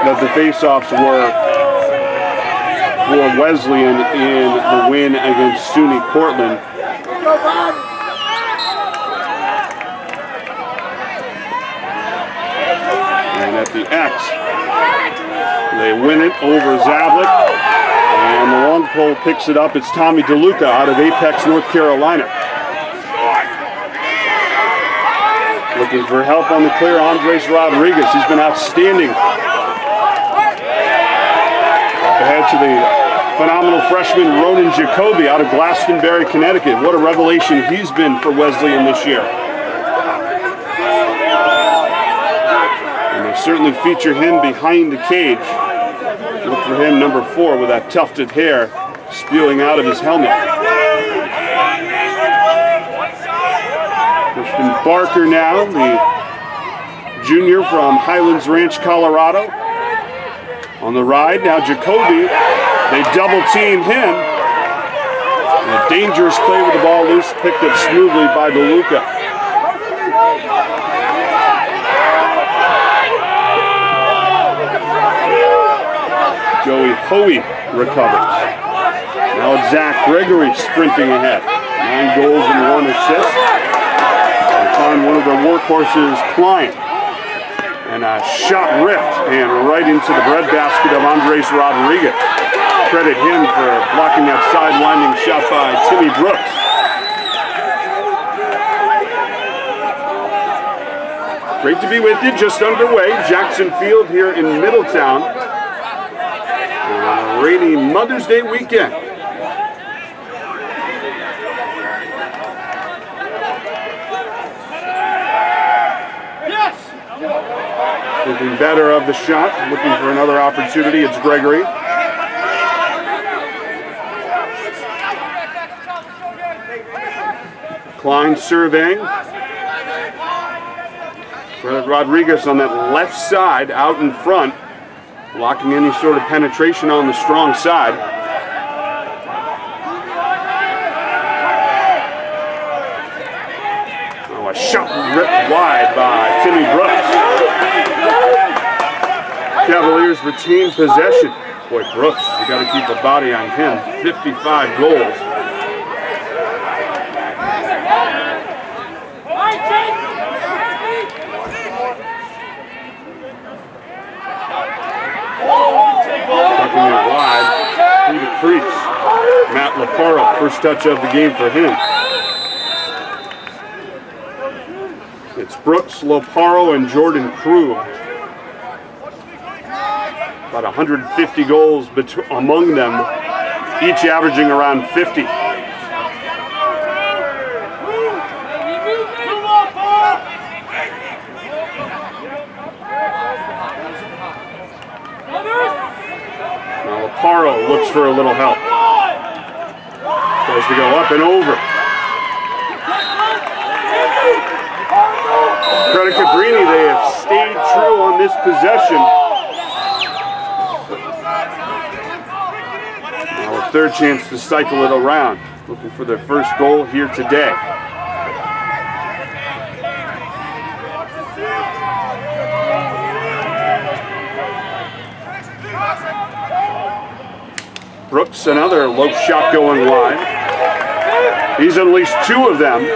That the face-offs were for Wesleyan in the win against SUNY Cortland. And at the X, they win it over Zavlik, and the long pole picks it up. It's Tommy DeLuca out of Apex, North Carolina. Looking for help on the clear, Andres Rodriguez. He's been outstanding. Up ahead to the phenomenal freshman Ronan Jacoby out of Glastonbury, Connecticut. What a revelation he's been for Wesleyan this year. And they certainly feature him behind the cage. Look for him, number 4, with that tufted hair spewing out of his helmet. Christian Barker now, the junior from Highlands Ranch, Colorado. On the ride, now Jacoby, they double team him. And a dangerous play with the ball loose, picked up smoothly by DeLuca. Joey Hoey recovers. Now it's Zach Gregory sprinting ahead. 9 goals and 1 assist. They find one of their workhorses, Klein. And a shot ripped and right into the breadbasket of Andres Rodriguez. Credit him for blocking that sidelining shot by Timmy Brooks. Great to be with you, just underway. Jackson Field here in Middletown. A rainy Mother's Day weekend. Thinking better of the shot, looking for another opportunity. It's Gregory. Klein surveying. Rodriguez on that left side, out in front, blocking any sort of penetration on the strong side. Oh, a shot ripped wide by Timmy Brooks. Cavaliers retain possession. Boy, Brooks, you got to keep a body on him. 55 goals. Tucking it wide through the crease. Matt Laparo, first touch of the game for him. It's Brooks, Laparo, and Jordan Krug. About 150 goals among them, each averaging around 50. Now Laparo looks for a little help. Tries to go up and over. Credit Cabrini, they have stayed true on this possession. Third chance to cycle it around, looking for their first goal here today. Brooks, another low shot going wide. He's unleashed 2 of them.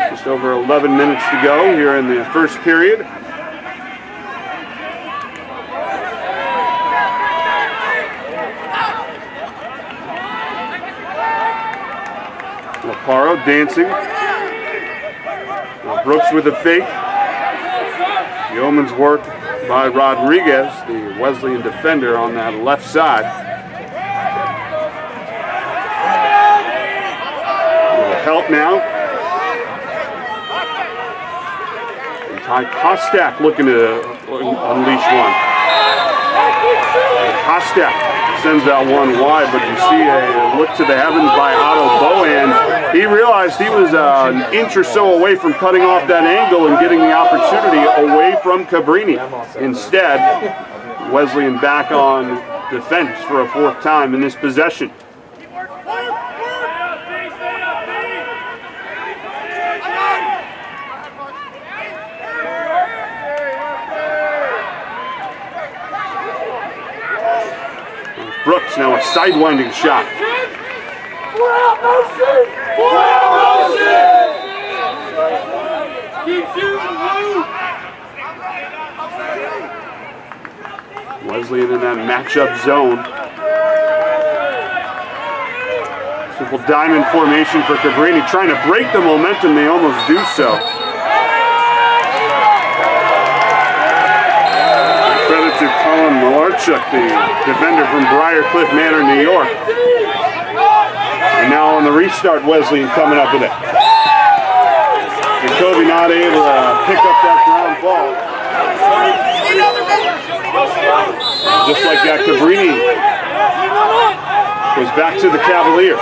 Just over 11 minutes to go here in the first period. Laparo dancing. Now Brooks with a fake. Yeoman's work by Rodriguez, the Wesleyan defender, on that left side. A little help now. Ty Kostak looking to unleash one. Kostak sends that one wide, but you see a look to the heavens by Otto Bohan. He realized he was an inch or so away from cutting off that angle and getting the opportunity away from Cabrini. Instead, Wesleyan back on defense for a 4th time in this possession. It's now a sidewinding shot. Wesleyan in that matchup zone. Simple diamond formation for Cabrini, trying to break the momentum. They almost do so. Credit to Colin Malarchuk, the defender from Briarcliff Manor, New York. And now on the restart, Wesleyan coming up with it. Jacoby not able to pick up that ground ball. Just like that, Cabrini goes back to the Cavalier.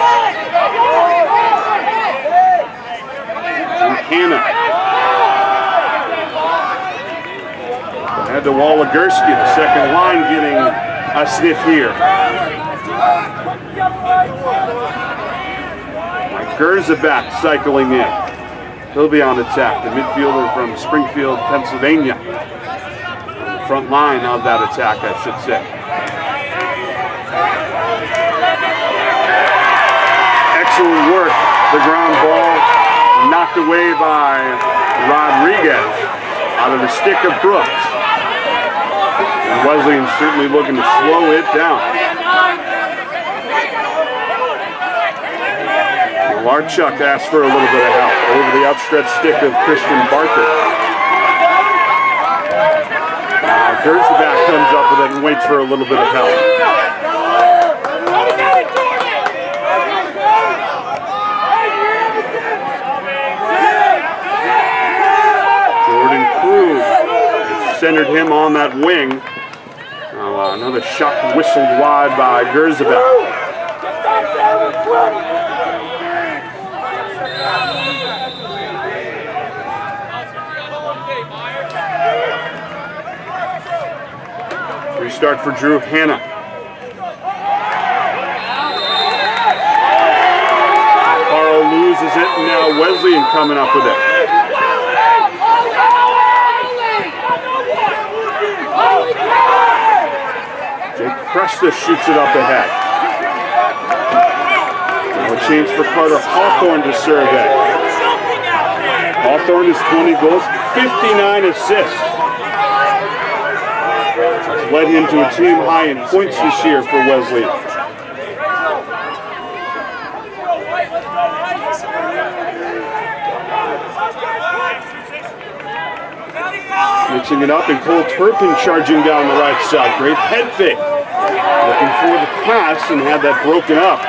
And Hannah. Ahead to Walagursky, the second line getting a sniff here. Gerzabak cycling in. He'll be on attack, the midfielder from Springfield, Pennsylvania. Front line of that attack, I should say. Excellent work. The ground ball knocked away by Rodriguez out of the stick of Brooks. And Wesleyan's certainly looking to slow it down. Larchuk asked for a little bit of help over the outstretched stick of Christian Barker. Gerzabak comes up with it and waits for a little bit of help. Jordan Krug centered him on that wing. Another shot whistled wide by Gerzabak. Restart for Drew Hannah. Carl loses it, and now Wesleyan coming up with it. Jake Presta shoots it up ahead. Now a chance for Carter Hawthorne to serve it. Hawthorne has 20 goals, 59 assists. Led him to a team high in points this year for Wesleyan. Mixing it up, and Cole Turpin charging down the right side. Great head fake. Looking for the pass and had that broken up.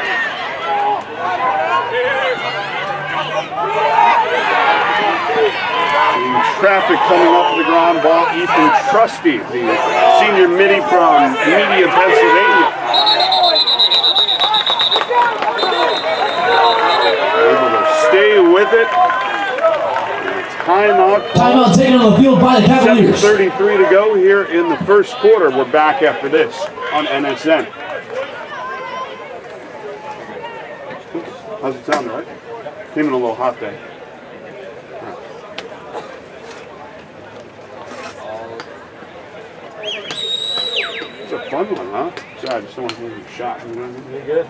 Traffic coming up to the ground ball. Ethan Trusty, the senior midi from Media, Pennsylvania. Able to stay with it. Timeout. Timeout taken on the field by the Cavaliers. 7:33 to go here in the first quarter. We're back after this on NSN. How's it sound, right? Came in a little hot day. It's a fun one, huh? Sorry, I just don't want to give you a shot. You know what I mean? You're good.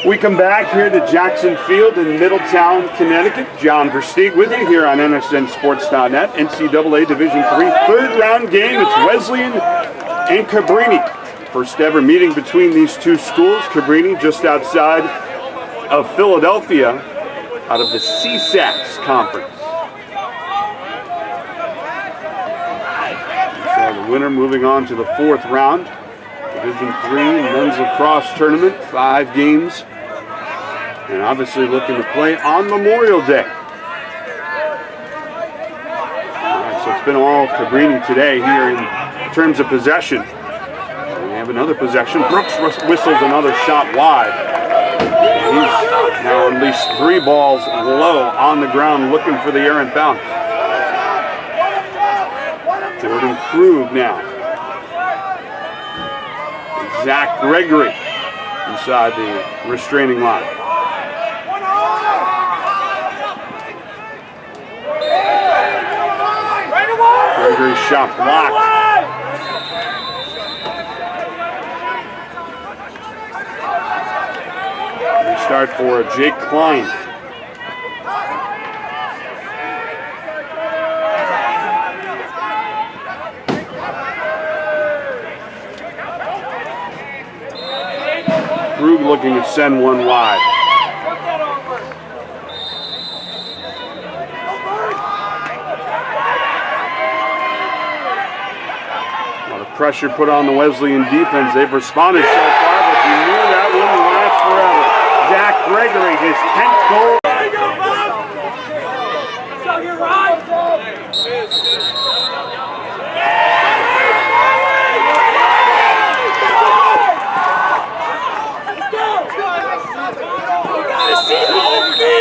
We come back here to Jackson Field in Middletown, Connecticut. John Versteeg with you here on NSNSports.net. NCAA Division III third round game. It's Wesleyan and Cabrini. First ever meeting between these two schools. Cabrini just outside of Philadelphia out of the CSACs conference. So the winner moving on to the fourth round. Division III men's lacrosse tournament, 5 games. And obviously looking to play on Memorial Day. All right, so it's been all Cabrini today here in terms of possession. We have another possession. Brooks whistles another shot wide. And he's now unleashed 3 balls low on the ground looking for the errant bounce. Jordan Krug now. Zach Gregory inside the restraining line. Gregory's shot blocked. Start for Jake Klein. Krug looking to send one wide. A lot of pressure put on the Wesleyan defense. They've responded so far, but you knew that wouldn't last forever. Zach Gregory, his 10th goal.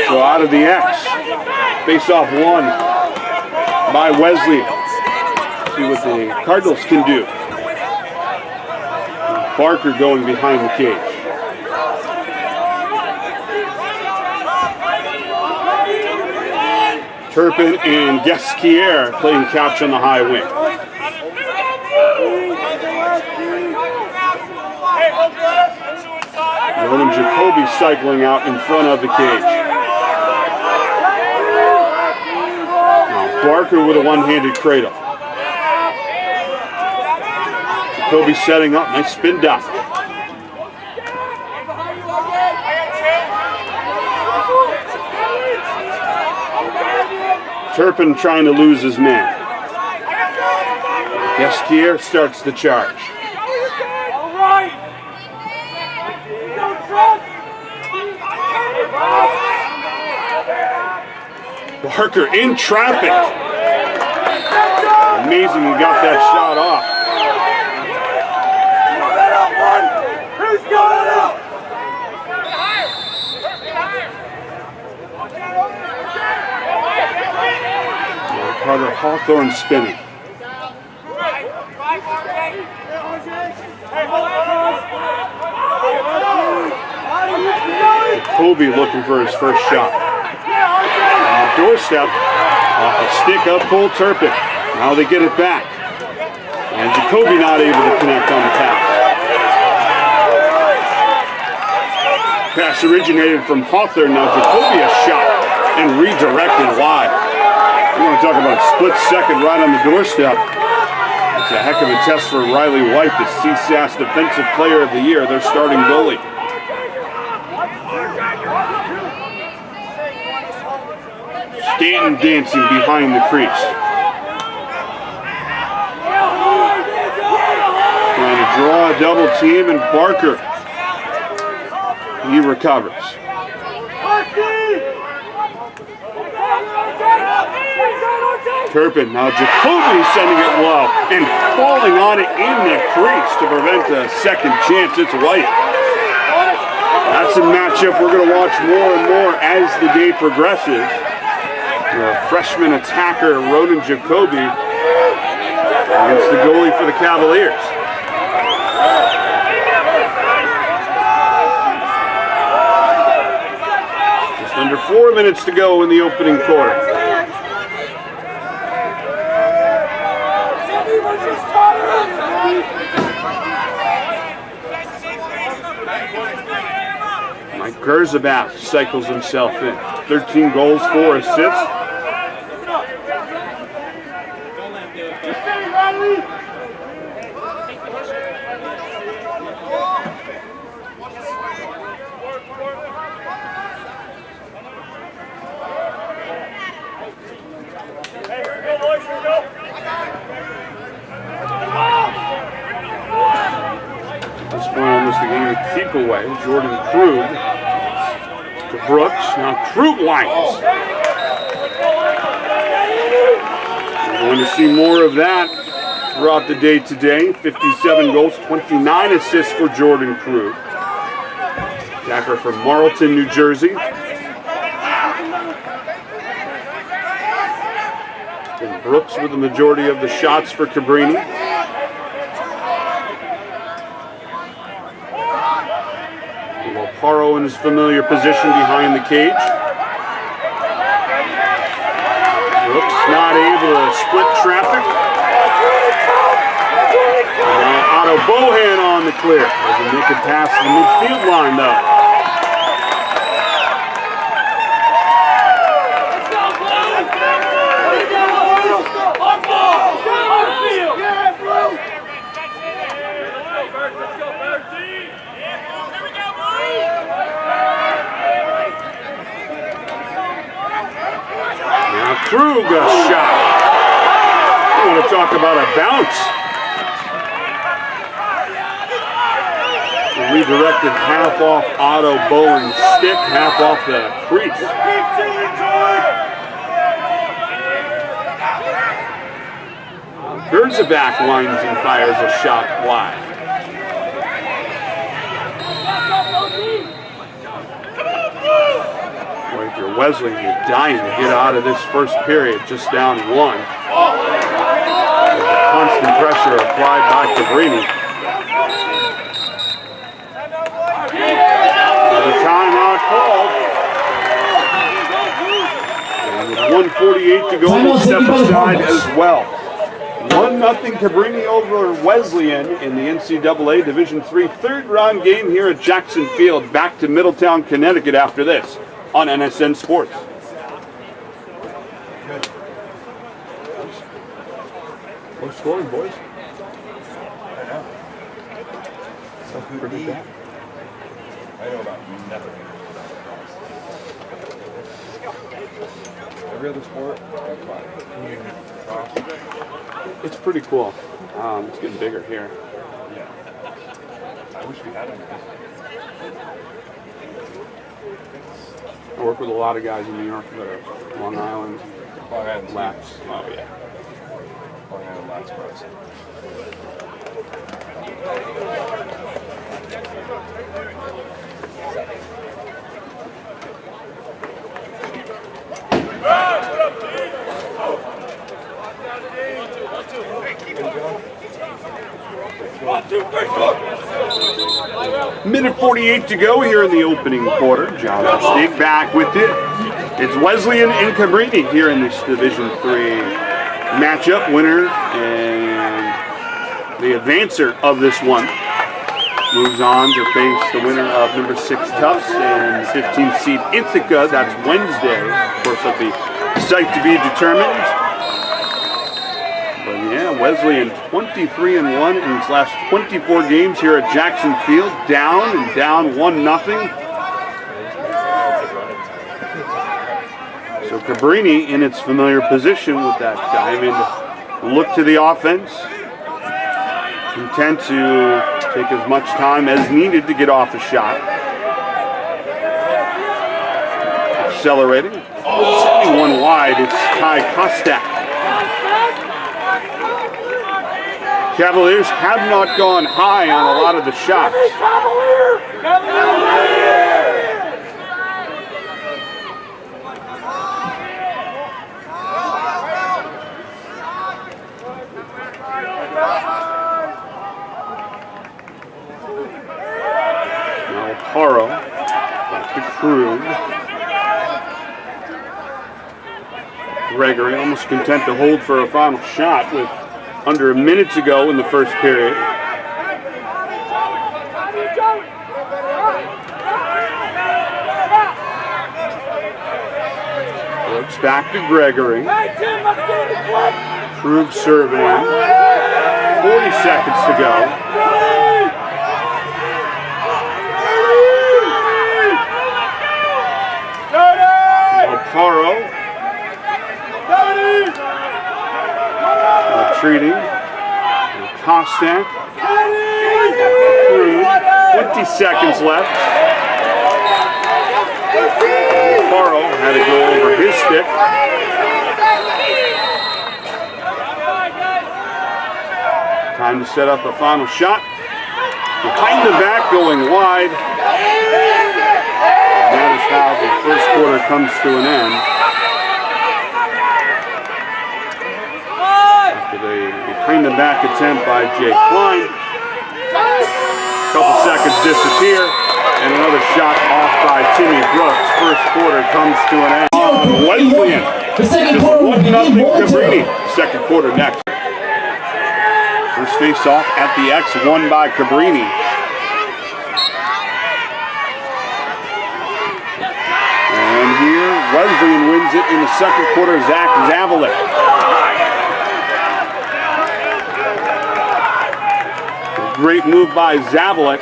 So out of the X, face-off won by Wesleyan. See what the Cardinals can do. Barker going behind the cage. Turpin and Gesquier playing catch on the high wing. Ronan Jacoby cycling out in front of the cage. Now Barker with a one-handed cradle. Jacoby setting up, nice spin down. Turpin trying to lose his man. Gesquier starts the charge. Barker in traffic. Amazing he got that shot off. Carter Hawthorne spinning. Jacoby looking for his first shot. On the doorstep, off a stick up Cole Turpin. Now they get it back. And Jacoby not able to connect on the pass. Pass originated from Hawthorne. Now Jacoby a shot and redirected wide. You want to talk about a split second right on the doorstep. It's a heck of a test for Riley White, the CSAS Defensive Player of the Year, their starting goalie. Stanton dancing behind the crease. Trying to draw a double team, and Barker, he recovers. Turpin, now Jacoby sending it low and falling on it in the crease to prevent a second chance. It's White. That's a matchup we're going to watch more and more as the day progresses. The freshman attacker, Ronan Jacoby, against the goalie for the Cavaliers. Just under 4 minutes to go in the opening quarter. Mike Gerzabath cycles himself in. 13 goals, 4 assists. away. Jordan Krug to Brooks. Now Krug winds. We're going to see more of that throughout the day today. 57 goals, 29 assists for Jordan Krug. Attacker from Marlton, New Jersey. And Brooks with the majority of the shots for Cabrini. Loparo in his familiar position behind the cage. Brooks not able to split traffic. Now Otto Bohan on the clear. Doesn't make it past the midfield line though. Krug a shot. You want to talk about a bounce. Redirected half off Otto Bowen's stick, half off the crease. Gerzaback winds and fires a shot wide. If you're Wesleyan, you're dying to get out of this first period, just down one. With the constant pressure applied by Cabrini. The timeout called. And with 1:48 to go, we'll step aside as well. 1-0 Cabrini over Wesleyan in the NCAA Division III third round game here at Jackson Field. Back to Middletown, Connecticut after this on NSN Sports. Low scoring, boys. I know. So pretty bad. I know about nothing. Every other sport, I'm fine. It's pretty cool. It's getting bigger here. Yeah. I wish we had them. I work with a lot of guys in New York that are Long Island, Long Island laps. Oh yeah. Long Island laps pros. Minute 48 to go here in the opening quarter. John Stig back with it. It's Wesleyan and Cabrini here in this Division III matchup. Winner and the advancer of this one moves on to face the winner of number 6 Tufts and 15th seed Ithaca. That's Wednesday. Of course, at the site to be determined. But yeah, Wesleyan 23-1 in its last 24 games here at Jackson Field. Down 1-0. So Cabrini in its familiar position with that diamond look to the offense. Content to take as much time as needed to get off a shot. Accelerating. Sending one wide, it's Ty Kostak. Cavaliers have not gone high on a lot of the shots. Now Paro, back to Krug. Gregory almost content to hold for a final shot with under a minute to go in the first period. Brooks back to Gregory. Krug serving. 40 seconds to go. Alfaro. Retreating. Kostak. Krug. 20 seconds left. Carl had to go over his stick. Time to set up a final shot. Behind the back going wide. And that is how the first quarter comes to an end. After the behind the back attempt by Jake Klein. Couple seconds disappear. And another shot off by Timmy Brooks. First quarter comes to an end. Wesleyan. The second Just quarter. 1-0 Cabrini. Second quarter next. First face off at the X, won by Cabrini. And here, Wesleyan wins it in the second quarter. Zach Zavalik. Great move by Zavalik.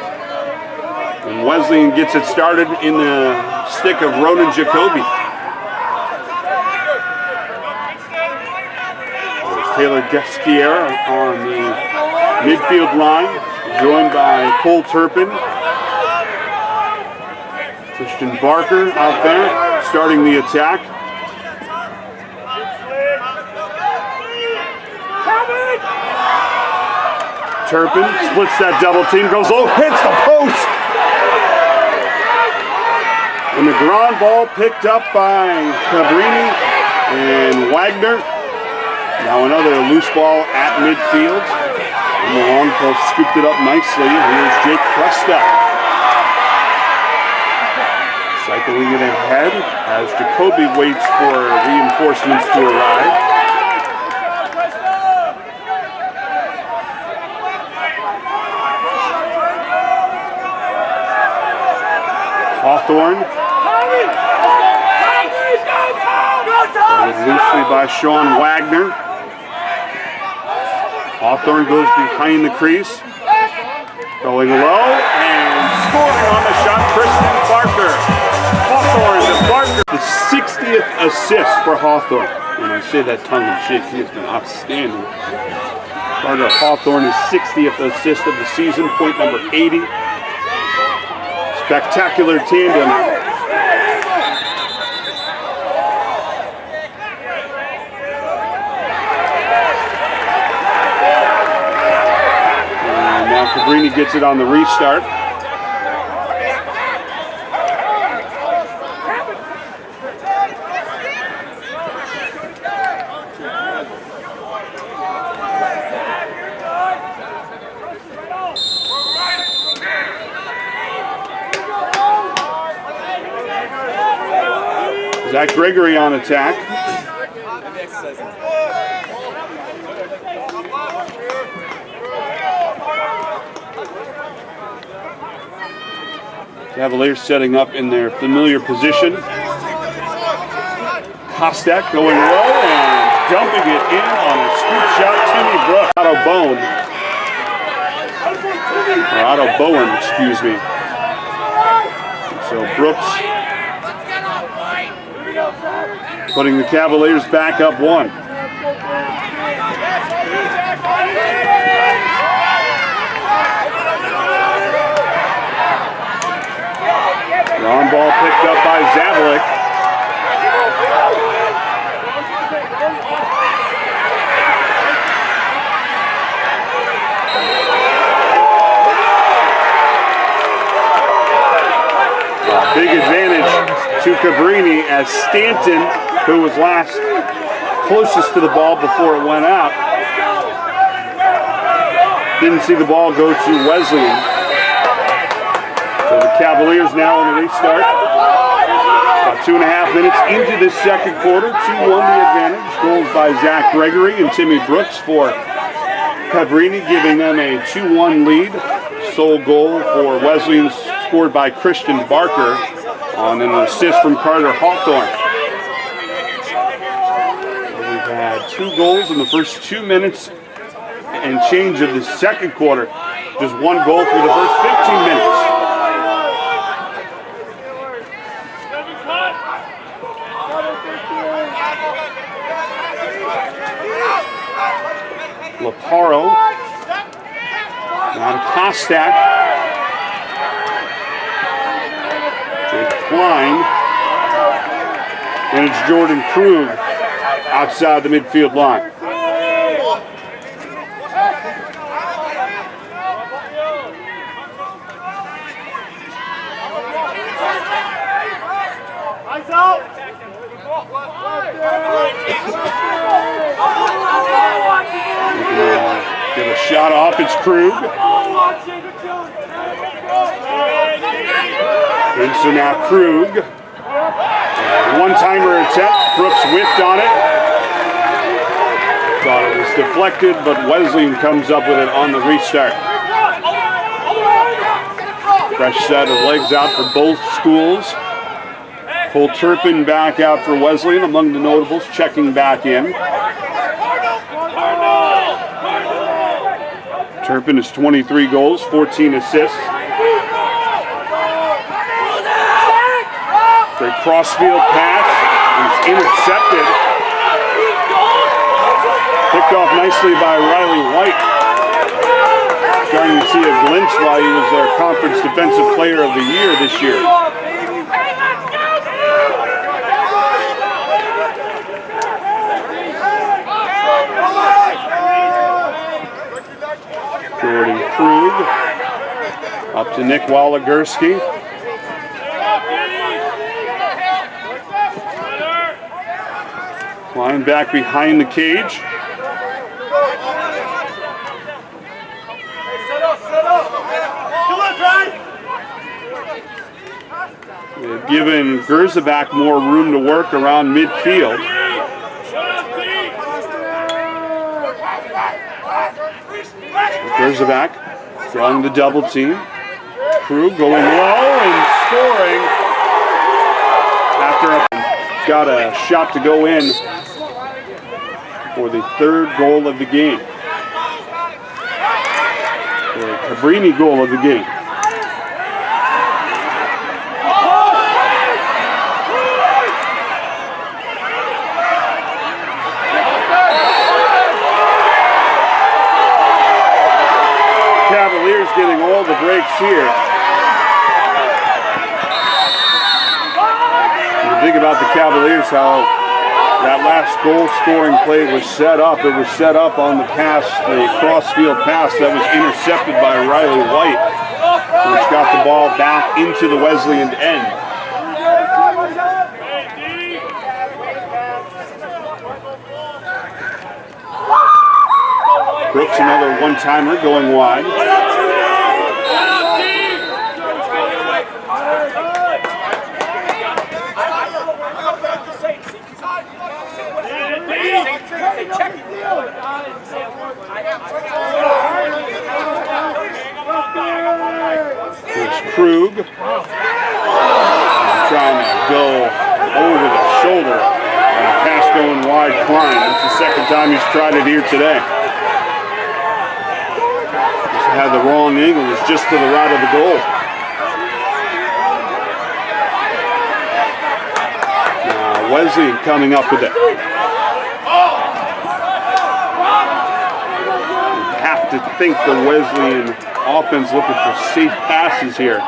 And Wesleyan gets it started in the stick of Ronan Jacoby. There's Taylor Desquier on the midfield line, joined by Cole Turpin. Christian Barker out there, starting the attack. Turpin splits that double team, goes low, hits the post. And the ground ball picked up by Cabrini and Wagner. Now another loose ball at midfield. And the long post scooped it up nicely. Here's Jake Cresta. Cycling it ahead as Jacoby waits for reinforcements to arrive. Hawthorne. Loosely by Sean Wagner. Hawthorne goes behind the crease. Going low and scoring on the shot, Christian Barker. Hawthorne to Barker. The 60th assist for Hawthorne. When I say that tongue in cheek, he has been outstanding. Carter Hawthorne is 60th assist of the season, point number 80. Spectacular tandem. And now Cabrini gets it on the restart. Zach Gregory on attack. Cavaliers setting up in their familiar position. Kostek going low and dumping it in on a scoop shot. Timmy Brooks. Otto Bowen, excuse me. So Brooks putting the Cavaliers back up one. Long ball picked up by Zavalik. Big advantage to Cabrini as Stanton, who was last closest to the ball before it went out, didn't see the ball go to Wesleyan. So the Cavaliers now on the restart. About 2.5 minutes into the second quarter. 2-1 the advantage. Goals by Zach Gregory and Timmy Brooks for Cabrini, giving them a 2-1 lead. Sole goal for Wesleyan scored by Christian Barker on an assist from Carter Hawthorne. We've had 2 goals in the first 2 minutes and change of the second quarter. Just 1 goal through the first 15 minutes. Laparo. Now to Kostek. Klein. And it's Jordan Krug outside the midfield line. Get a shot off, it's Krug. And so now Krug. One-timer attempt, Brooks whiffed on it. Thought it was deflected, but Wesleyan comes up with it on the restart. Fresh set of legs out for both schools. Cole Turpin back out for Wesleyan, among the notables, checking back in. Turpin has 23 goals, 14 assists. Great crossfield pass, it's intercepted. Picked off nicely by Riley White. Starting to see a glimpse why he was their conference defensive player of the year this year. Jordan Krug up to Nick Waligerski. Klein back behind the cage. They've given Gerzabak more room to work around midfield. Gerzabak drawing the double team. Krug going low and scoring after got a shot to go in for the third goal of the game. The Cabrini goal of the game. Cavaliers getting all the breaks here. You think about the Cavaliers, how that last goal-scoring play was set up. It was set up on the pass, the cross-field pass that was intercepted by Riley White, which got the ball back into the Wesleyan end. Brooks, another one-timer going wide. Here's Krug. Trying to go over the shoulder. And a pass going wide, Klein. That's the second time he's tried it here today. Just had the wrong angle. It's just to the right of the goal. Now Wesleyan coming up with it. To think the Wesleyan offense looking for safe passes here.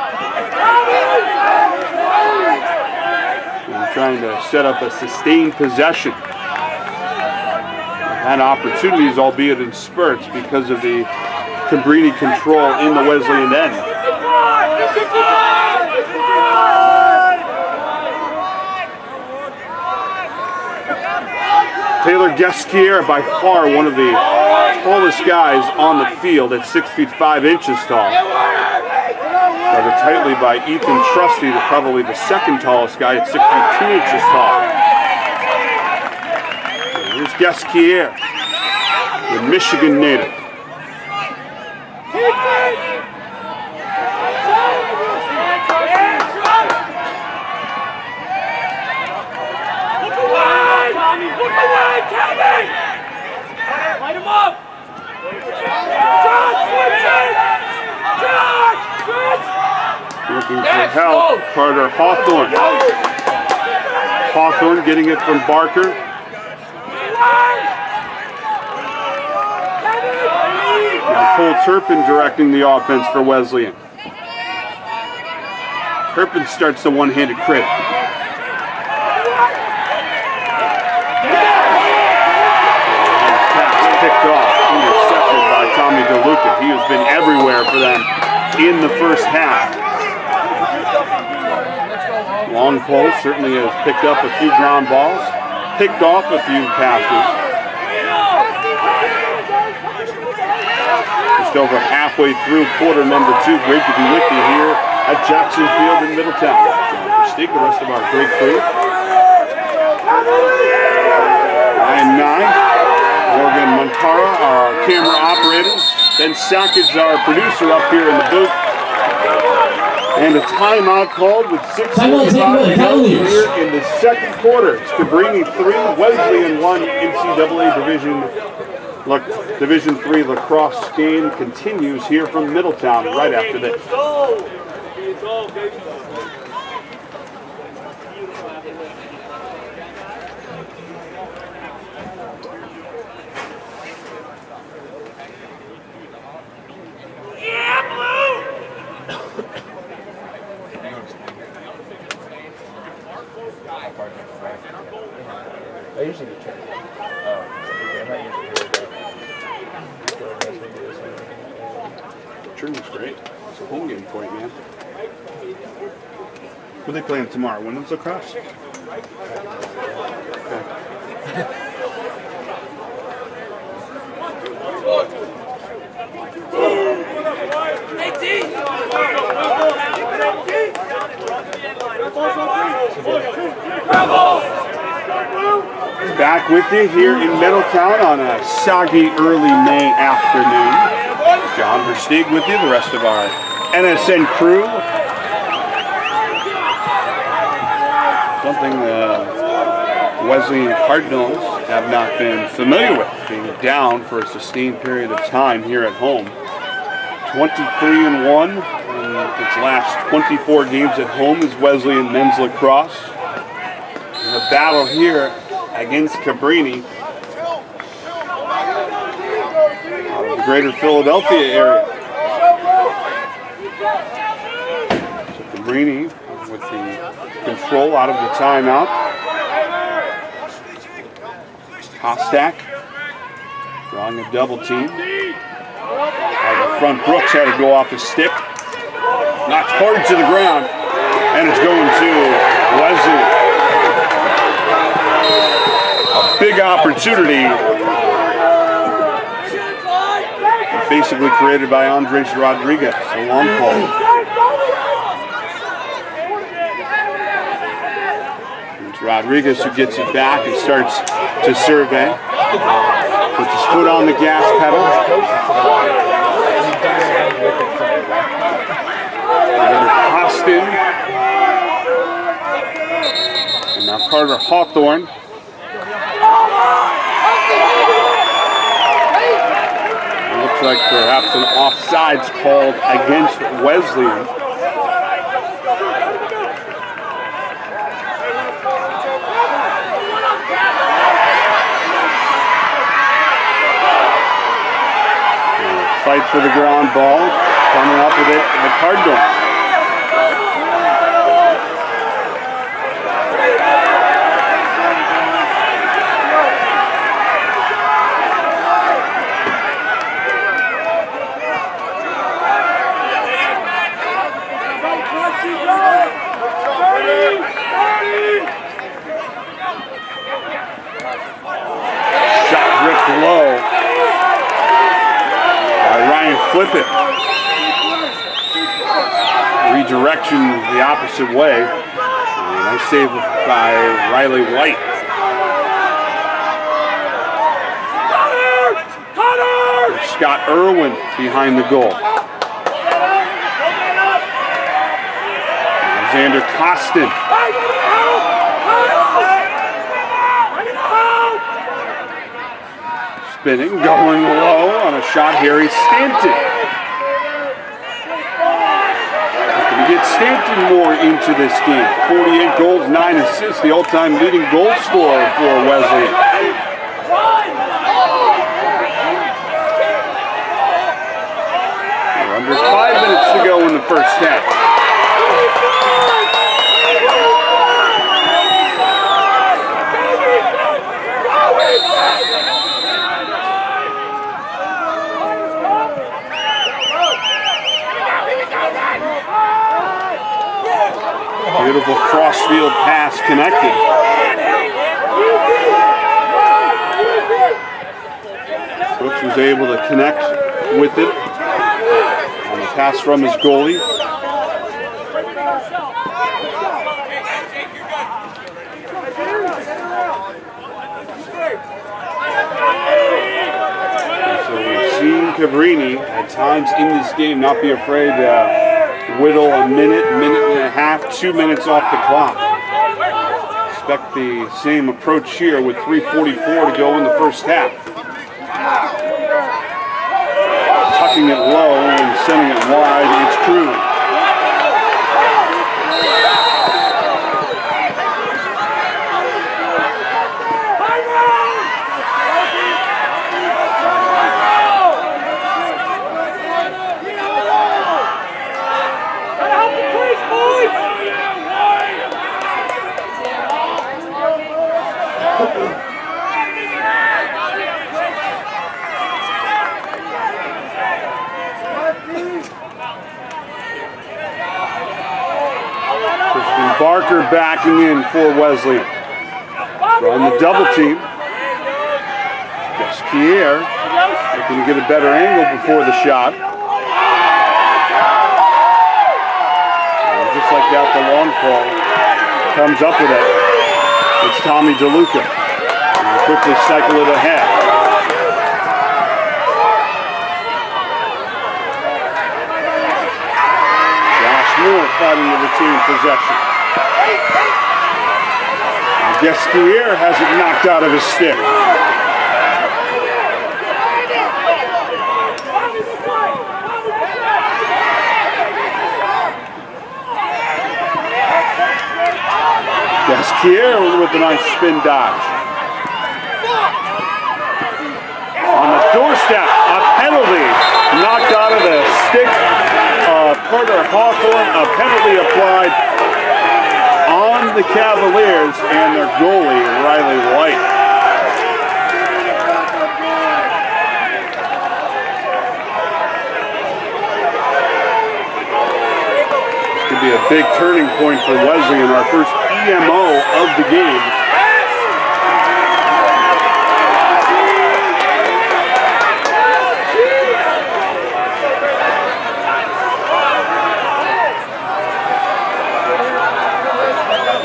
And trying to set up a sustained possession. Had opportunities, albeit in spurts, because of the Cabrini control in the Wesleyan end. Taylor Gesquier, by far one of the tallest guys on the field at 6 feet 5 inches tall. Guarded tightly by Ethan Trusty, probably the second tallest guy at 6 feet 2 inches tall. And here's Gesquier, the Michigan native. Light him up! Looking for help, Carter Hawthorne. Hawthorne getting it from Barker. Now Cole Turpin directing the offense for Wesleyan. Herpin starts the one-handed crit. Pass picked off, intercepted by Tommy DeLuca. He has been everywhere for them in the first half. Long pole certainly has picked up a few ground balls, picked off a few passes. Just over halfway through quarter number 2. Great to be with you here at Jackson Field in Middletown. Steve, the rest of our great crew. 9-9. Morgan Montara, our camera operator. Ben Sackage, our producer, up here in the booth. And a timeout called with 6:45 to go here in the second quarter. It's Cabrini 3, Wesleyan 1. NCAA Division III lacrosse game continues here from Middletown right after this. I usually get checked. I'm not usually here. Sure, was great. It's a home game for you, man. Who are they playing tomorrow? Women's lacrosse? Okay. Back with you here in Middletown on a soggy early May afternoon. John Versteeg with you, the rest of our NSN crew. Something the Wesleyan Cardinals have not been familiar with, being down for a sustained period of time here at home. 23-1 in its last 24 games at home is Wesleyan men's lacrosse. In the battle here against Cabrini out of the greater Philadelphia area. So Cabrini with the control out of the timeout. Kostak drawing a double team. Out the front, Brooks had to go off his stick. Knocked hard to the ground, and it's going to Wesleyan. A big opportunity basically created by Andres Rodriguez, a long ball. It's Rodriguez who gets it back and starts to survey. Puts his foot on the gas pedal. Austin. And now Carter Hawthorne. It looks like perhaps an offsides called against Wesleyan. Fight for the ground ball, coming up with it, the Cardinals. Shot ripped low. Flip it. Redirection the opposite way. Nice save by Riley White. Scott Irwin behind the goal. Alexander Costin. Spinning, going low on a shot, Harry Stanton. We get Stanton more into this game. 48 goals, 9 assists, the all-time leading goal scorer for Wesleyan. We're under 5 minutes to go in the first half. pass connected. Brooks was able to connect with it on the pass from his goalie. So we've seen Cabrini at times in this game not be afraid to whittle a minute, minute and a half, 2 minutes off the clock. Expect the same approach here with 3:44 to go in the first half. Tucking it low and sending it wide, it's Crew. Barker backing in for Wesleyan. On the double team. Gasquier looking to get a better angle before the shot. And just like that, the long ball comes up with it. It's Tommy DeLuca. And quickly cycle it ahead. Josh Moore fighting to retain possession. Gasquier has it knocked out of his stick. Gasquier with a nice spin dodge. On the doorstep, a penalty knocked out of the stick of Carter Hawthorne, a penalty applied on the Cavaliers and their goalie, Riley White. This could be a big turning point for Wesleyan, our first EMO of the game.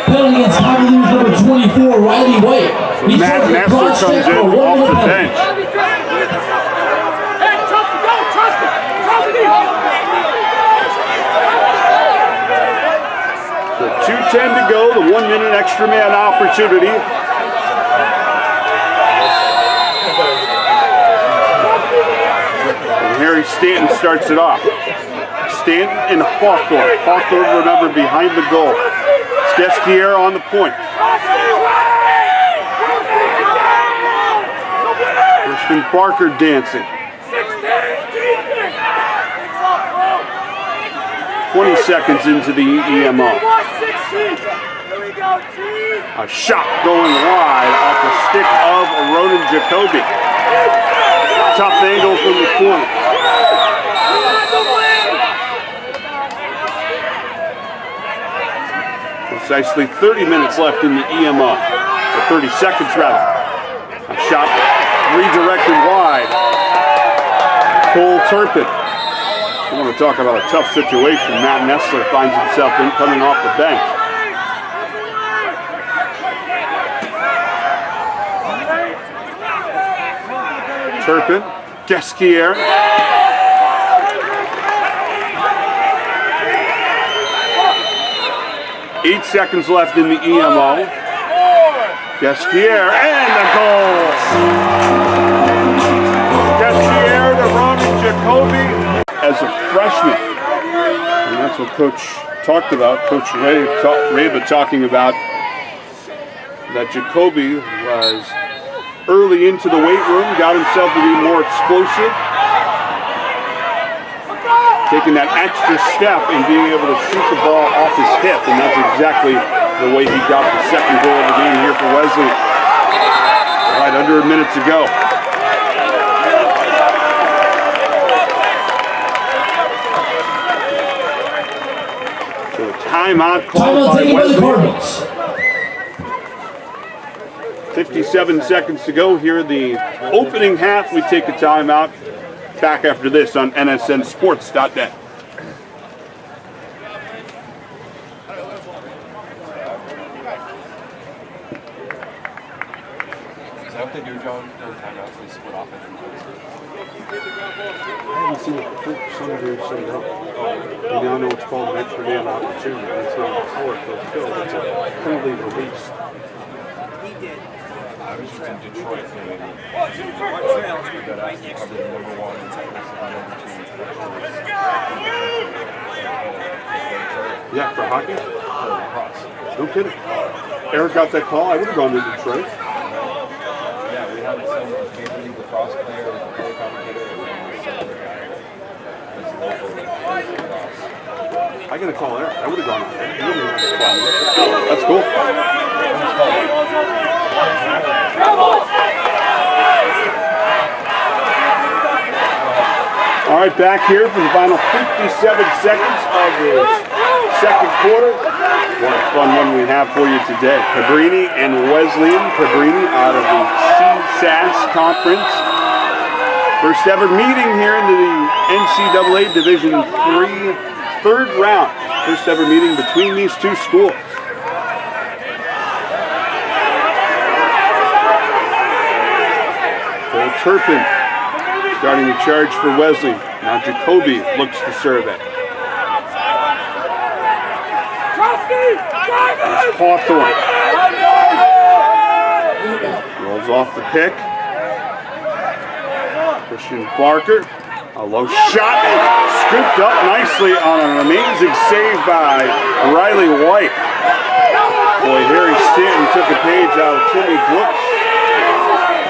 Penalty against Cavaliers number 24, Riley White. He Matt charged a Nessler cross comes check in for one off more the penalty. bench. Hey, trust me, go, trust me. Trust me. So 2:10 to go, the 1 minute extra man opportunity. And Harry Stanton starts it off. Stanton and Hawthorne. Hawthorne, remember, behind the goal. Gasquier on the point. Christian Barker dancing. 20 seconds into the EMO. A shot going wide off the stick of Ronan Jacoby. Tough angle from the corner. Precisely 30 minutes left in the EMO, or 30 seconds rather. A shot redirected wide. Cole Turpin. I want to talk about a tough situation Matt Nessler finds himself in coming off the bench. Turpin, Gasquier. 8 seconds left in the EMO. Gasquier and the goal. Gasquier to Ronan Jacoby as a freshman. And that's what Coach talked about, Coach Reba talking about, that Jacoby was early into the weight room, got himself to be more explosive, taking that extra step and being able to shoot the ball off his hip, and that's exactly the way he got the second goal of the game here for Wesleyan. All right, under a minute to go. So a timeout called by Timeout taken by the Wesleyan. Cardinals. 57 seconds to go here in the opening half. We take a timeout. Back after this on nsnsports.net. Is that what they do, John? During timeouts, they split off and I haven't seen it before. Some do, some don't. They now know what's called an extra man opportunity. It's not a power kill. It's a penalty release. I was just in Detroit and got asked to cover the number one and number two. Yeah, for hockey? For lacrosse. No kidding. Eric got that call. I would have gone to Detroit. Yeah, we had some Major League lacrosse player, a color commentator, and some other guy that's local lacrosse. I got to call Eric. I would have gone on there. He wouldn't have to call me. That's cool. All right, back here for the final 57 seconds of the second quarter. What a fun one we have for you today. Cabrini and Wesleyan. Cabrini out of the CSAS conference. First ever meeting here in the NCAA Division III third round. First ever meeting between these two schools. Cole Turpin starting the charge for Wesleyan. Now Jacoby looks to serve it. It's Hawthorne. Rolls off the pick. Christian Barker. A low shot. Scooped up nicely on an amazing save by Riley White. Boy, Harry Stanton took a page out of Timmy Brooks.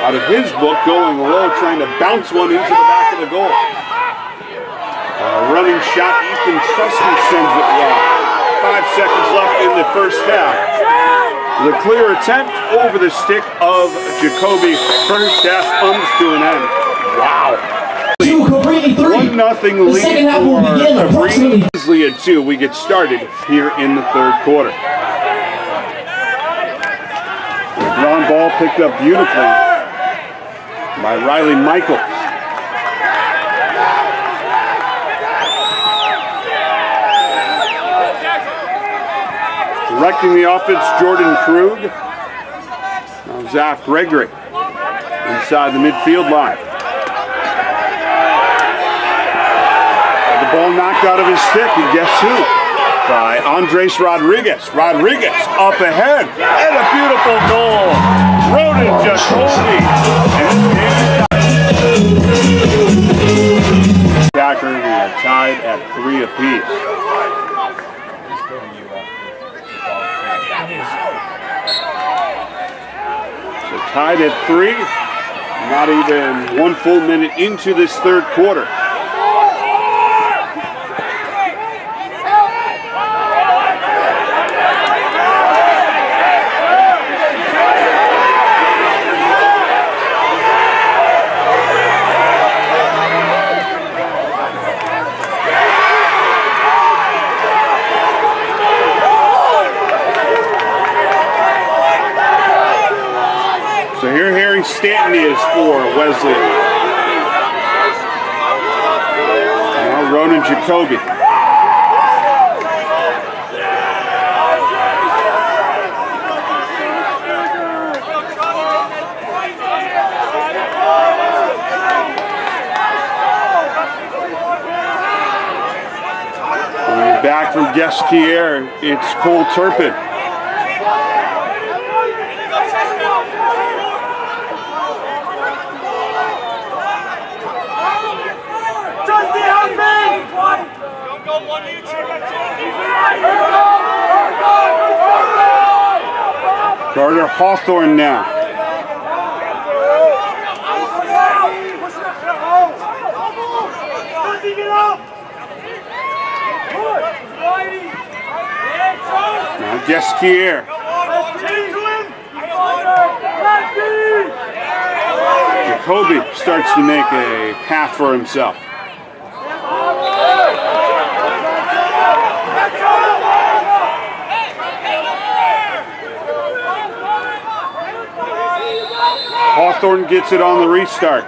Out of his book, going low, trying to bounce one into the back of the goal. Running shot, Ethan Trusty sends it wide. 5 seconds left in the first half. The clear attempt over the stick of Jacoby. First half comes to an end. Wow. 2, Cabrini 3. 1-0 lead second half will for begin approximately Cabrini. Wesleyan 2. We get started here in the third quarter. The ground ball picked up beautifully by Riley Michaels. Directing the offense, Jordan Krug. Now Zach Gregory inside the midfield line. The ball knocked out of his stick, and guess who? By Andres Rodriguez. Rodriguez up ahead, and a beautiful goal. Ronan Jacoby. Attacker, we are tied at 3 apiece. So tied at 3. Not even 1 full minute into this third quarter. So here Harry Stanton is for Wesleyan. Now Ronan Jacoby. Back from Guesquier, it's Cole Turpin. Carter Hawthorne now. Now Guesquier. Jacoby starts to make a path for himself. Hawthorne gets it on the restart.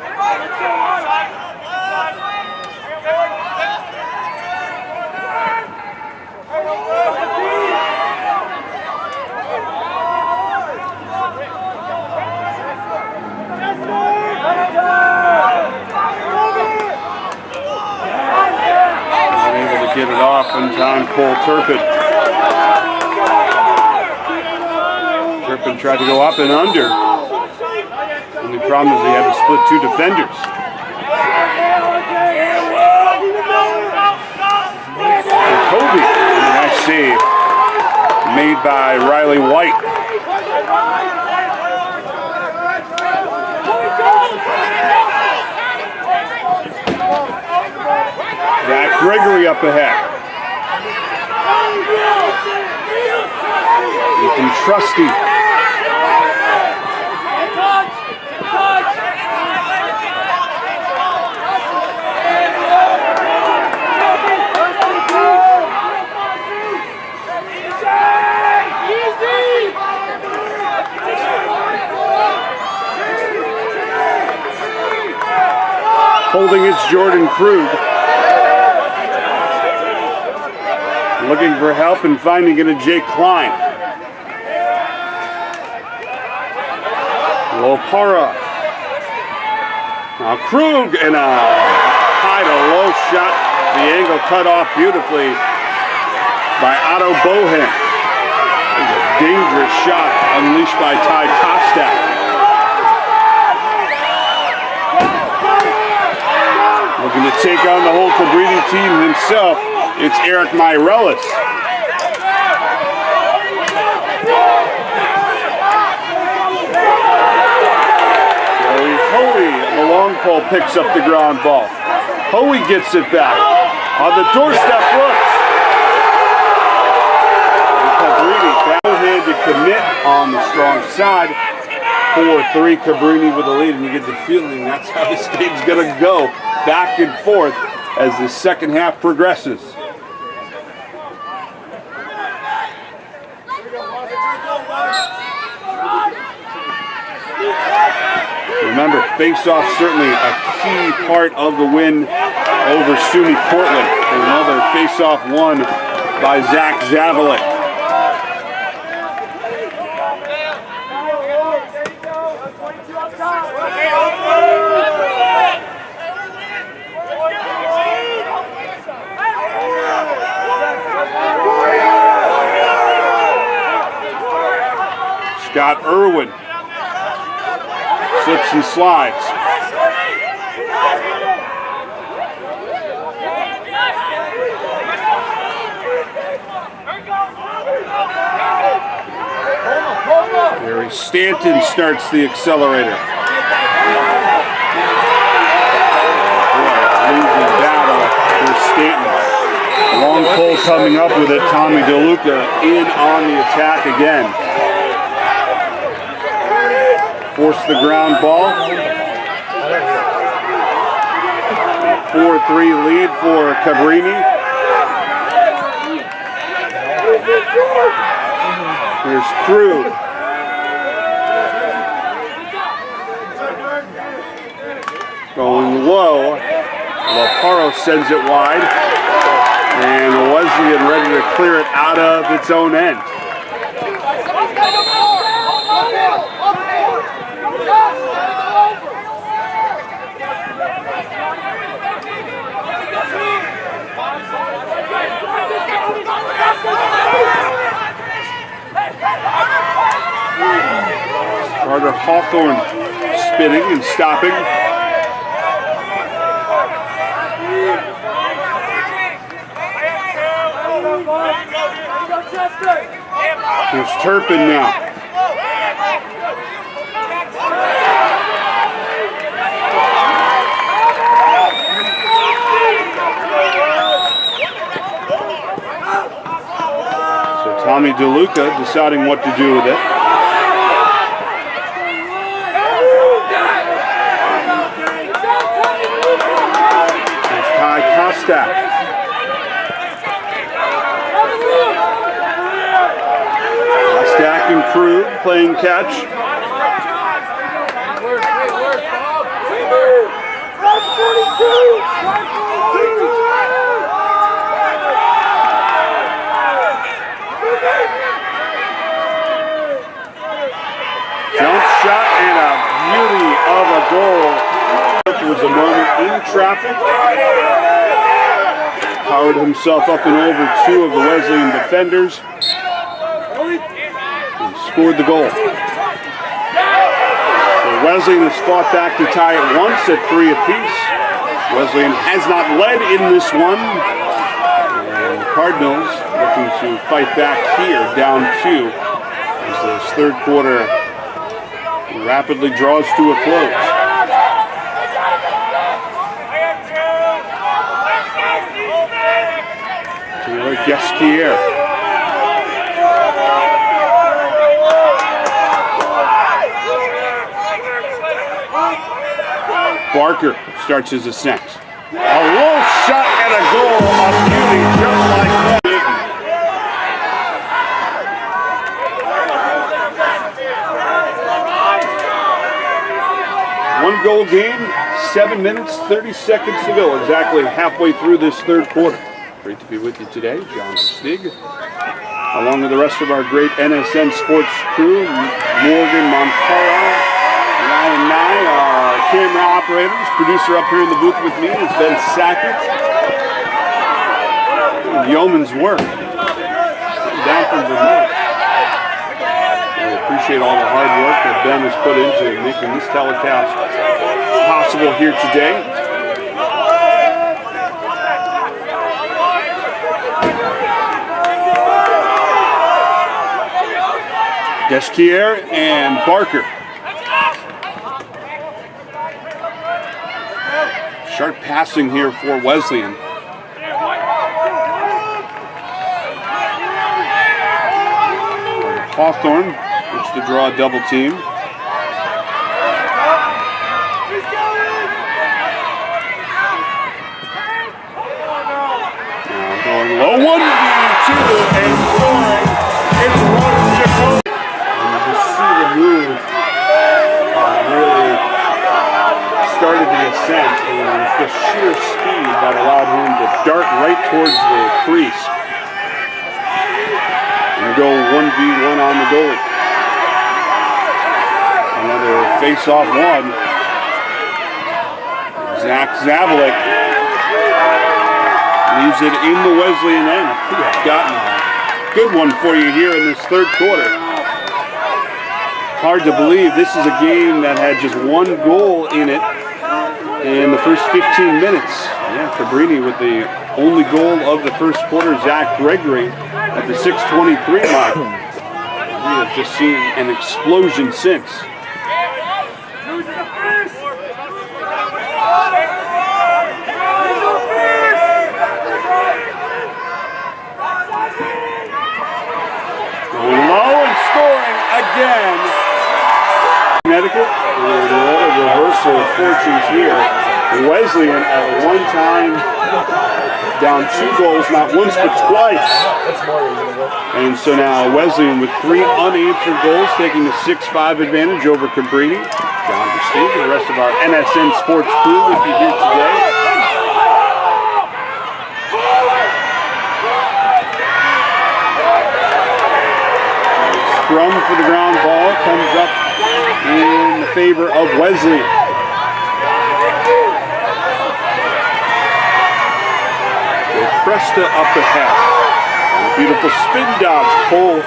Unable to get it off in time, Cole Turpin. Turpin tried to go up and under. Only problem is he had to split two defenders. Kobe, nice save made by Riley White. Zach Gregory up ahead. Ethan Trusty. Holding it's Jordan Krug. Looking for help and finding it in Jake Klein. Lopara. Now Krug and a high to low shot. The angle cut off beautifully by Otto Bohan. It was a dangerous shot unleashed by Ty Kostak. Looking to take on the whole Cabrini team himself, it's Eric Myrelis. Joey Hoey, the long pole, picks up the ground ball. Hoey gets it back. On the doorstep, looks. Cabrini, foul-handed commit on the strong side. 4-3 Cabrini with the lead, and you get the feeling that's how this game's going to go. Back and forth as the second half progresses. Remember, face-off certainly a key part of the win over SUNY Portland. Another face-off won by Zach Zavalik. Scott Irwin slips and slides. Barry Stanton starts the accelerator. Losing battle for Stanton. Long pole coming up with it. Tommy DeLuca in on the attack again. Force the ground ball. 4-3 lead for Cabrini. Here's Krug. Going low. Loparo sends it wide. And Wesleyan ready to clear it out of its own end. Carter Hawthorne spinning and stopping. Here's Turpin now. So Tommy DeLuca deciding what to do with it. Kostak. Kostak and Krug playing catch. Jump shot and a beauty of a goal. There was a moment in traffic. Powered himself up and over two of the Wesleyan defenders. And scored the goal. So Wesleyan has fought back to tie it once at 3 apiece. Wesleyan has not led in this one. And the Cardinals looking to fight back here, down 2. As this third quarter rapidly draws to a close. Taylor Guesquier. Barker starts his ascent. A low shot and a goal of beauty just like that. One goal game, 7 minutes, 30 seconds to go. Exactly halfway through this third quarter. Great to be with you today, John Stig, along with the rest of our great NSN sports crew, Morgan Montara, Ryan Nye, our camera operators. Producer up here in the booth with me is Ben Sackett. Yeoman's work. Down from Vermont. We appreciate all the hard work that Ben has put into making this telecast possible here today. Guesquier and Barker. Sharp passing here for Wesleyan. Hawthorne looks to draw a double team. Now going low, 1v2 and scoring. It's one Jacoby. And you just see the move really started the ascent, and it was the sheer speed that allowed him to dart right towards the crease. And go 1v1 on the goalie. Another face-off one. Zach Zavalik leaves it in the Wesleyan end. He has gotten a good one for you here in this third quarter. Hard to believe this is a game that had just one goal in it in the first 15 minutes. Yeah, Cabrini with the only goal of the first quarter. Zach Gregory at the 6:23 mark. We have just seen an explosion since. Going low and scoring again. Connecticut, and what a reversal of fortunes here. Wesleyan at one time down 2 goals, not once but twice. And so now Wesleyan with 3 unanswered goals, taking the 6-5 advantage over Cabrini. John Versteeg and the rest of our NSN sports crew with you here today. Scrum for the ground ball comes up in the favor of Wesleyan. Presta up ahead. And a beautiful spin dodge. Cole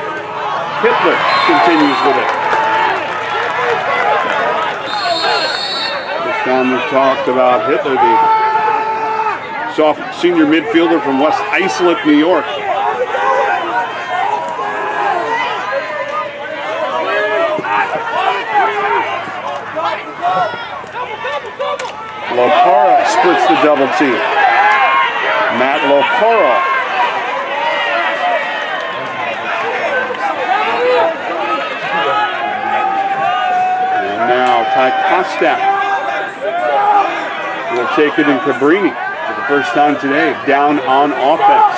Hitler continues with it. This time we've talked about Hitler, the soft senior midfielder from West Islip, New York. Lopara splits the double team. Matt Lopara. And now Ty Kostak will take it in Cabrini for the first time today, down on offense.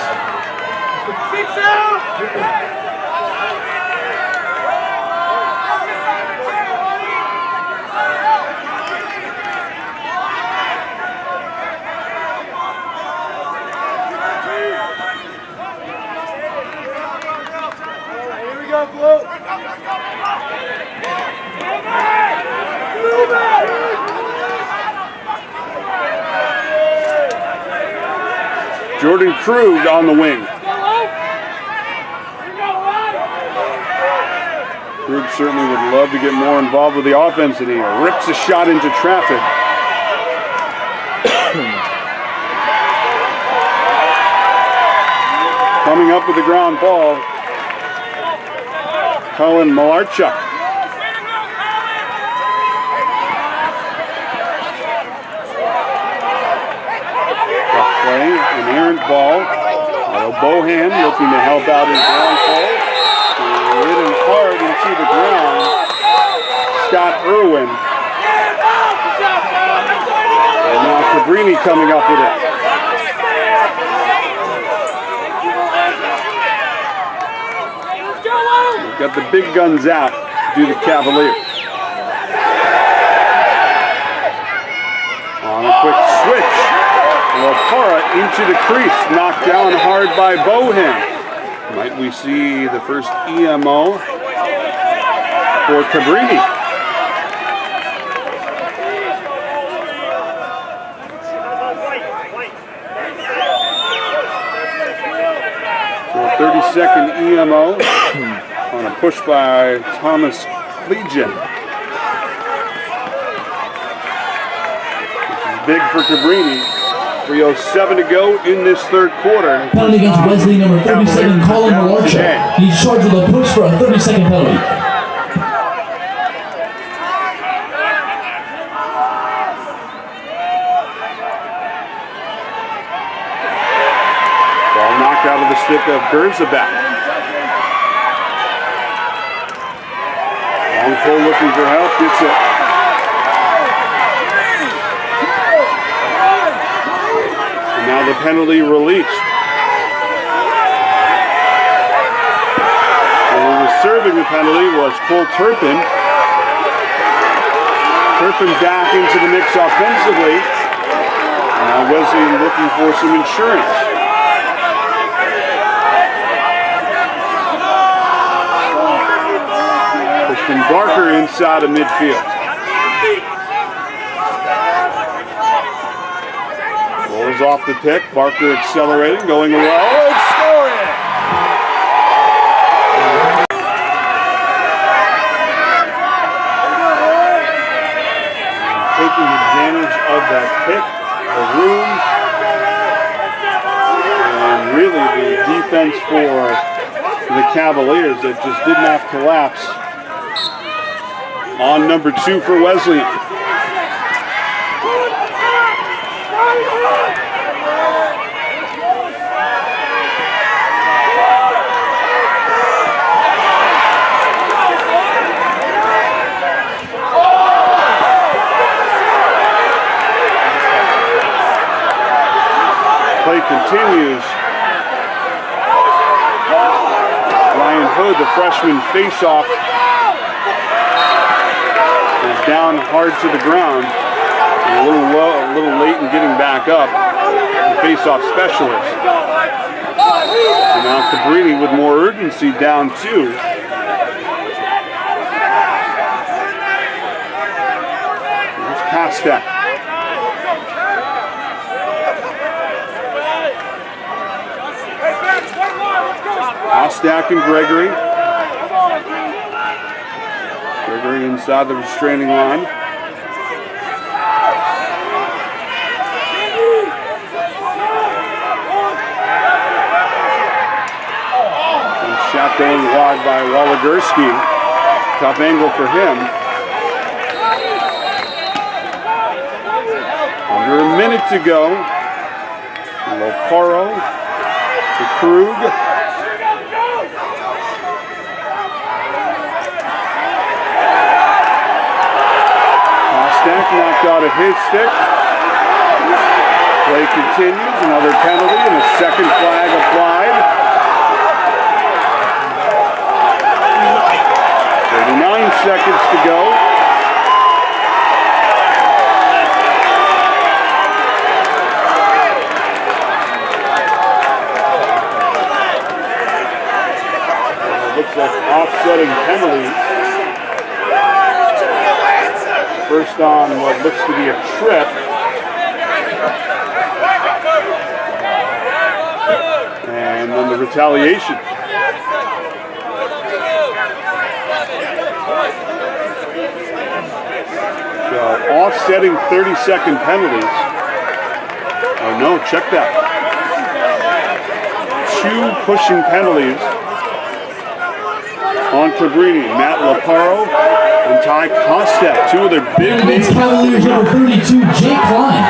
Jordan Krug on the wing. Krug certainly would love to get more involved with the offense, and he rips a shot into traffic. Coming up with the ground ball, Colin Malarchuk. Play, an errant ball. Bohan looking to help out his long pole. Ridden hard into the ground. Scott Irwin. And now Cabrini coming up with it. We've got the big guns out to do the Cavaliers. On a quick switch. Lapara into the crease, knocked down hard by Bohan. Might we see the first EMO for Cabrini? So a 30-second EMO on a push by Thomas Legion. This is big for Cabrini. 3:07 to go in this third quarter. Penalty against Wesleyan number 37, Colin Malarchuk. He's charged with a push for a 30-second penalty. Ball knocked out of the stick of Gerzabek. Long pole looking for help, gets it. Now the penalty released. And who was serving the penalty was Cole Turpin. Turpin back into the mix offensively. Now Wesleyan looking for some insurance. Christian Barker inside of midfield. Rolls off the pick. Barker accelerating, going well. Oh, scoring! Taking advantage of that pick, the room, and really the defense for the Cavaliers that just did not collapse on number 2 for Wesleyan. Play continues. Ryan Hood, the freshman face-off, is down hard to the ground. A little late in getting back up. The face-off specialist. So now Cabrini with more urgency, down 2. Here's Kostak. Kostak and Gregory. Gregory inside the restraining line. And shot going wide by Woligerski. Tough angle for him. Under a minute to go. Loparo to Krug. Knocked out of his stick. Play continues. Another penalty and a second flag applied. 39 seconds to go. Looks like offsetting penalties. First on what looks to be a trip. retaliation. So offsetting 30-second penalties. Oh no, check that. 2 pushing penalties on Cabrini. Matt Laparo and Ty Kostek, 2 of their big names. Against Cavaliers number 32, Jake Klein.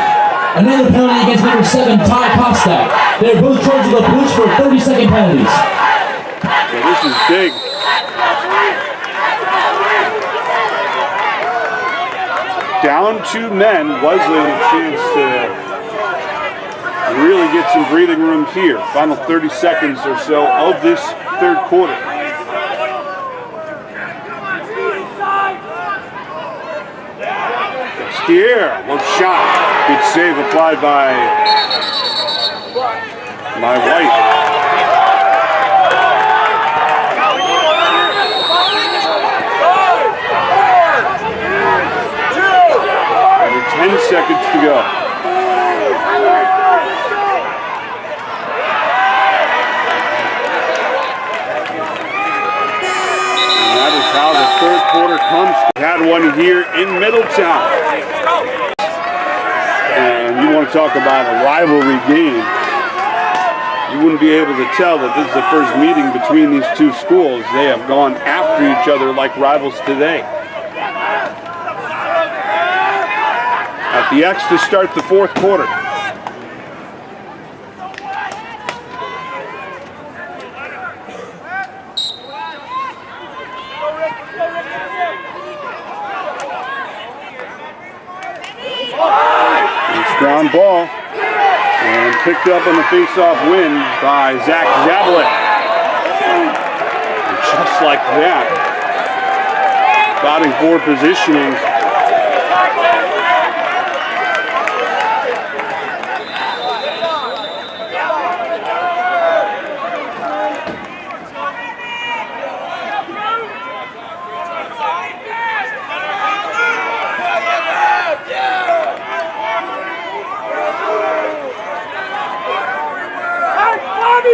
Another penalty against number 7, Ty Kostek. They're both charged with a push for 30-second penalties. So this is big. Down 2 men, Wesleyan a chance to really get some breathing room here. Final 30 seconds or so of this third quarter. Skier, low shot. Good save applied by White. Under 10 seconds to go. And that is how the third quarter comes. We had one here in Middletown. And you want to talk about a rivalry game. You wouldn't be able to tell that this is the first meeting between these 2 schools. They have gone after each other like rivals today. At the X to start the fourth quarter. Ground ball, and picked up on the face-off win by Zach Zabalek. And just like that, batting for positioning.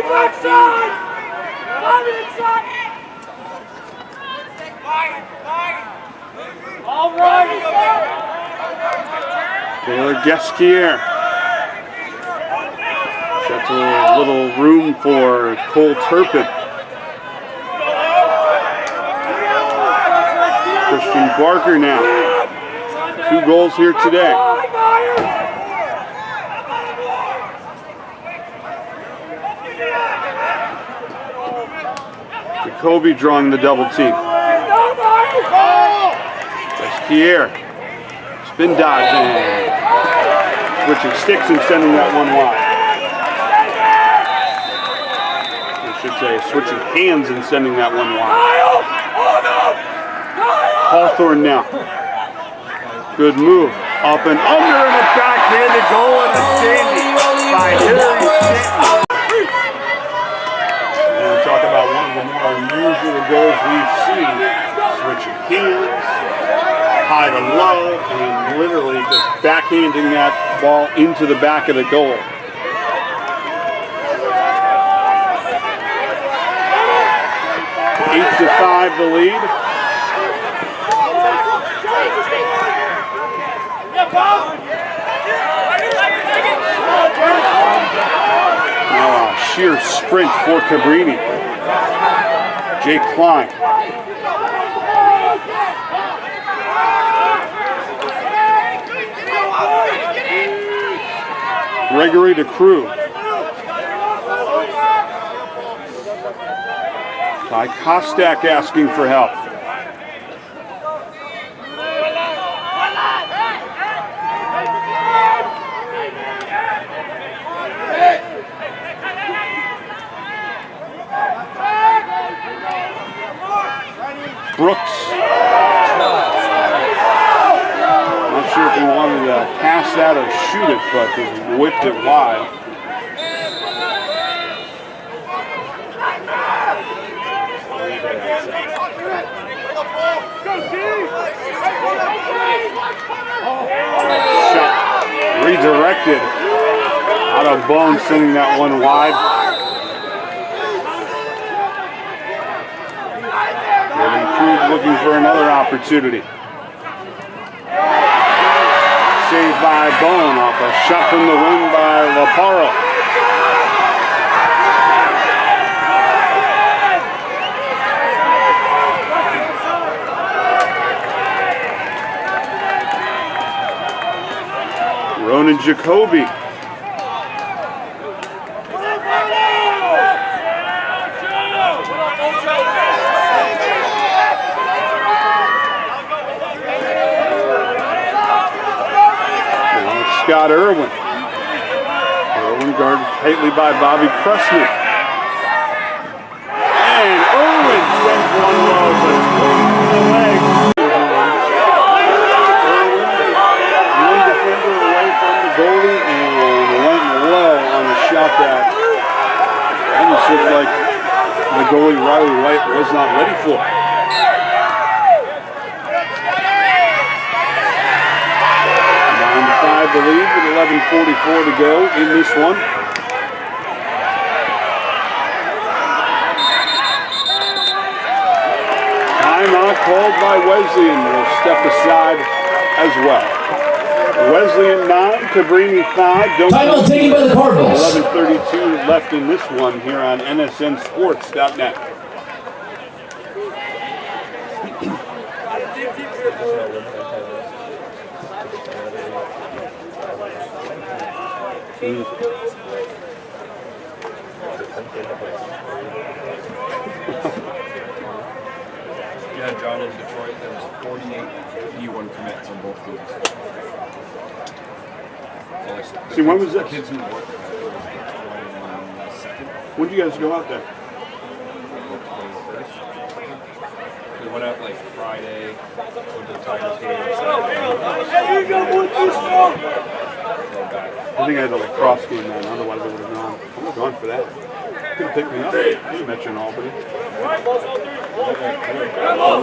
Backside! Bobby inside! All right! Taylor Geskier. Sets a little room for Cole Turpin. Christian Barker now. 2 goals here today. Jacoby drawing the double team. Geskier. Spin dodge and switching sticks and sending that one wide. I should say switching hands and sending that one wide. Hawthorne now. Good move. Up and under and a backhanded goal and a dandy by Hillary Stanton. And talk about one of the more unusual goals we've seen. Switching hands, high to low, and literally just backhanding that ball into the back of the goal. Eight to 5 the lead. Now a sheer sprint for Cabrini. Jake Klein. Gregory to Crew. Ty Kostek asking for help. Brooks. Not sure if he wanted to pass that or shoot it, but just whipped it wide. Shot redirected out of bounds, sending that one wide. Crew looking for another opportunity. Saved by Bone off a shot from the wing by Laparo. Ronan Jacoby. Scott Irwin. Irwin guarded tightly by Bobby Pressman. And Irwin sends one low, but it's clean in the leg. Irwin, one defender away from the goalie, and went low on a shot that almost looked like the goalie Riley White was not ready for. The lead with 11:44 to go in this one. Timeout called by Wesleyan. Will step aside as well. Wesleyan 9, Cabrini 5. Timeout taken by the Cardinals. 11:32 left in this one here on nsnsports.net. Yeah, John in Detroit, there was 48 E1 commits on both teams. See, when was this? Kids who work there, it was the 22nd. When did you guys go out there? We went out like Friday, went to the Tigers game, I think I had a lacrosse game then, otherwise I would have gone. I would have gone for that. Could have picked me up. You mentioned Albany.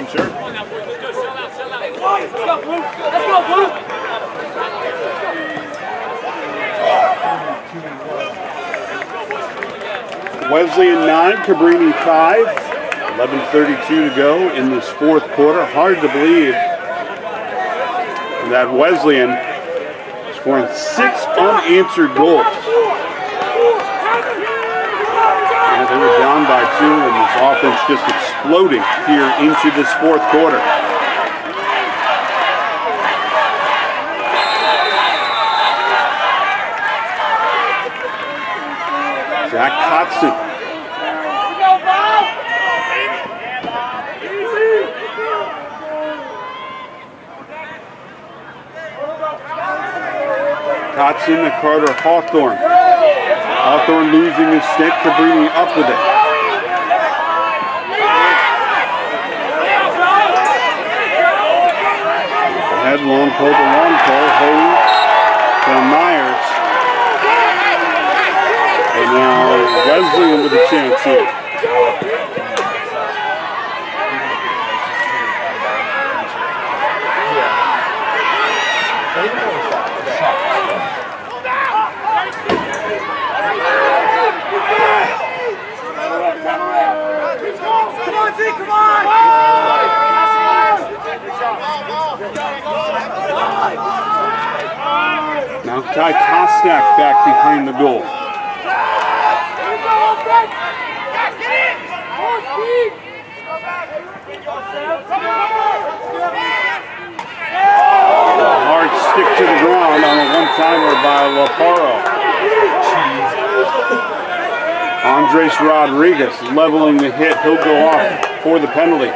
Sure. Wesleyan 9, Cabrini 5. 11:32 to go in this fourth quarter. Hard to believe that Wesleyan scoring 6 unanswered goals. And they were down by 2, and this offense just exploding here into this fourth quarter. Zach Kotzen. Kotzen to Carter Hawthorne. Hawthorne losing his stick, Cabrini up with it. Ahead, long pull to long pull, Hoey to Myers. And now Wesleyan with a chance here. Now Ty Kostak back behind the goal. Hard stick to the ground on a one-timer by Laparo. Andres Rodriguez leveling the hit. He'll go off for the penalty.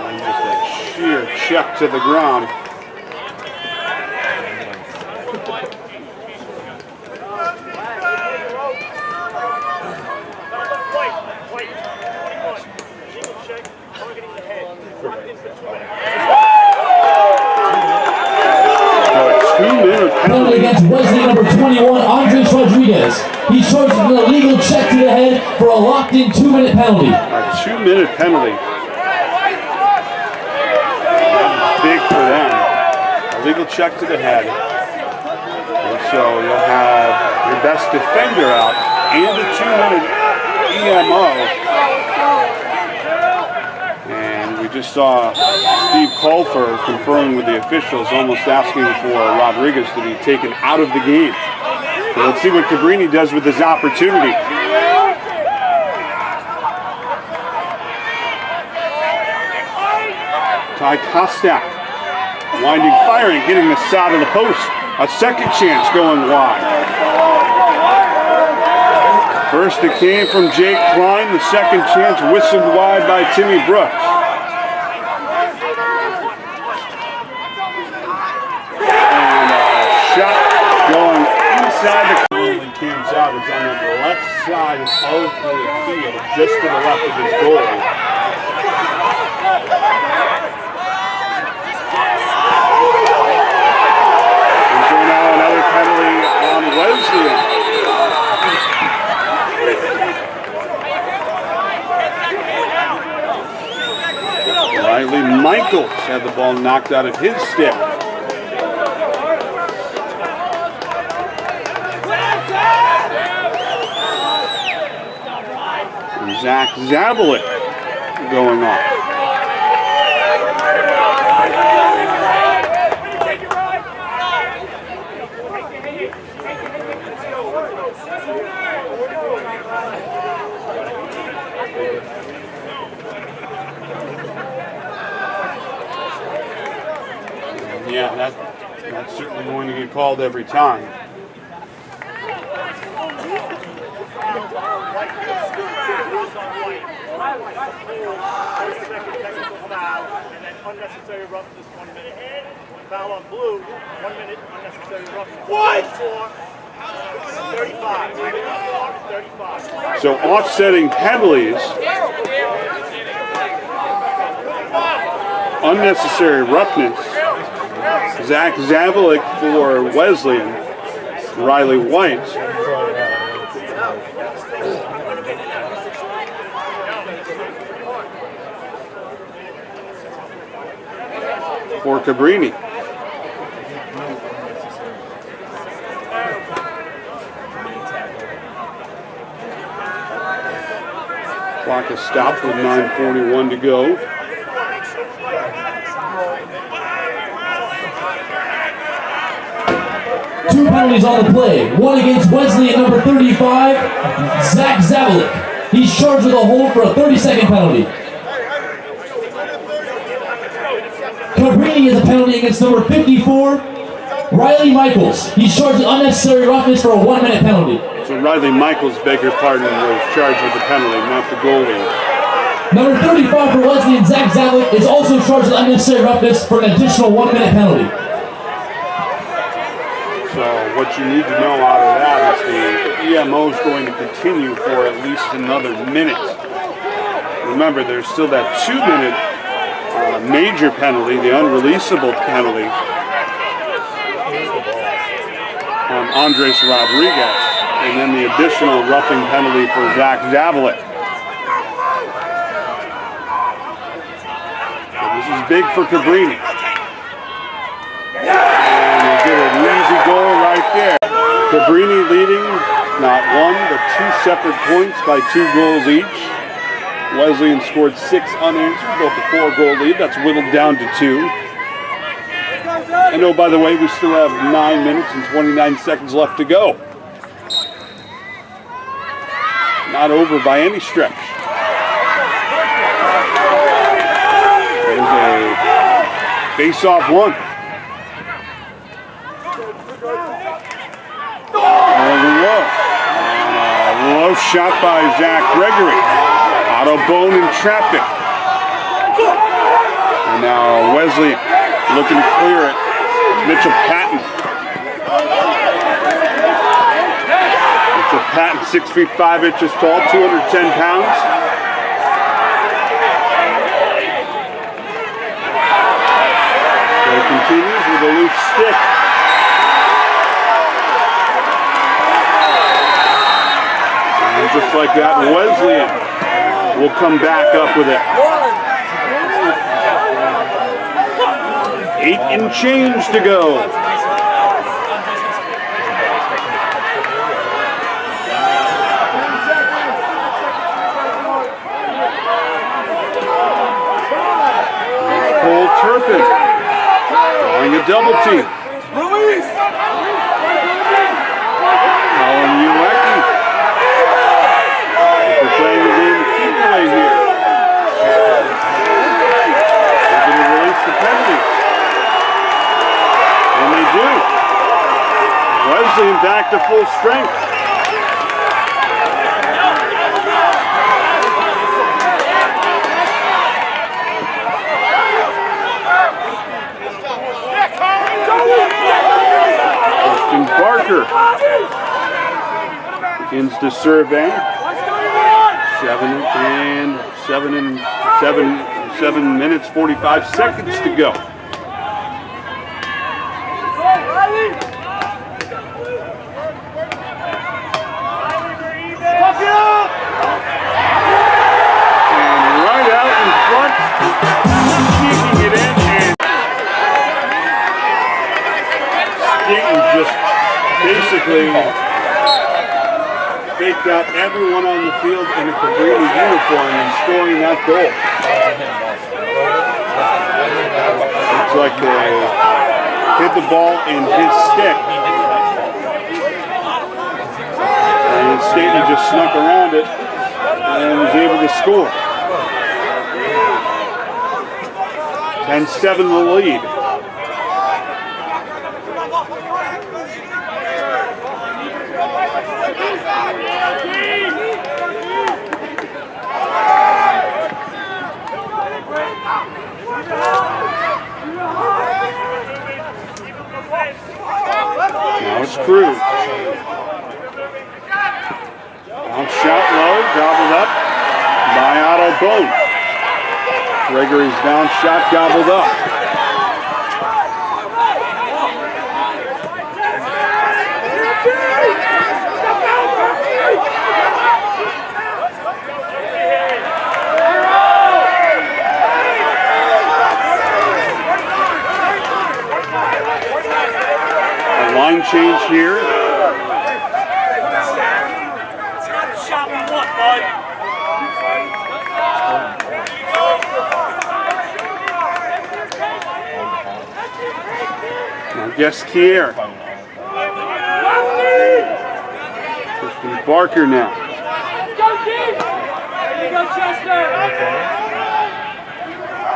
And just a sheer check to the ground. Penalty against Wesleyan number 21, Andres Rodriguez. He charged with an illegal check to the head for a locked-in 2-minute penalty. A 2-minute penalty. illegal check to the head. And so you'll have your best defender out and a 2-minute EMO. And we just saw Steve Colfer conferring with the officials, almost asking for Rodriguez to be taken out of the game. So let's see what Cabrini does with his opportunity. Ty Kostak, winding, firing, hitting the side of the post. A second chance going wide. First it came from Jake Klein, the second chance whistled wide by Timmy Brooks. And a shot going inside the corner. Comes out, it's on the left side of the field, just to the left of his goal. On Wesleyan. Riley Michaels had the ball knocked out of his stick. And Zach Zabalik going off. Yeah, that's certainly going to get called every time. Unnecessary roughness, 1 minute. Foul on blue, 1 minute, unnecessary roughness. What? 35. So offsetting penalties. Unnecessary roughness. Zach Zabalik for Wesleyan. Riley White. For Cabrini. Clock is stopped with 9:41 to go. Two penalties on the play. One against Wesleyan, number 35, Zach Zabalik. He's charged with a hold for a 30-second penalty. Cabrini has a penalty against number 54, Riley Michaels. He's charged with unnecessary roughness for a 1-minute penalty. So Riley Michaels, beg your pardon, was charged with the penalty, not the goalie. Number 35 for Wesleyan, Zach Zabalik, is also charged with unnecessary roughness for an additional 1-minute penalty. So what you need to know out of that is the EMO is going to continue for at least another minute. Remember, there's still that 2-minute major penalty, the unreleasable penalty on Andres Rodriguez, and then the additional roughing penalty for Zach Zabalik. So this is big for Cabrini. And they get an easy goal right there. Cabrini leading not one, but 2 separate points by 2 goals each. Wesleyan scored 6 unanswered, built a 4-goal lead. That's whittled down to 2. And oh, by the way, we still have 9 minutes and 29 seconds left to go. Not over by any stretch. There's a face-off one. Low shot by Zach Gregory. Autobone in traffic. And now Wesleyan looking to clear it. Mitchell Patton. Mitchell Patton, 6 feet 5 inches tall, 210 pounds. So it continues with a loose stick. And just like that, Wesleyan will come back up with it. 8 and change to go. Cole Turpin drawing a double team. Colin Ulecki. They're playing the game to keep away here. They're going to release the penalty. And they do. Wesleyan back to full strength. Barker begins to serve in. 7 minutes 45 seconds to go. And right out in front, kicking it in, and just basically faked out everyone on the field in a Cabrini uniform and scoring that goal. Looks like they hit the ball in his stick. And Stanton just snuck around it and was able to score. 10-7 the lead. Now it's Cruz. Bounce shot low, gobbled up by Otto Bone. Gregory's bounce shot gobbled up. Line change here. Now guess Kier. Christian Barker now.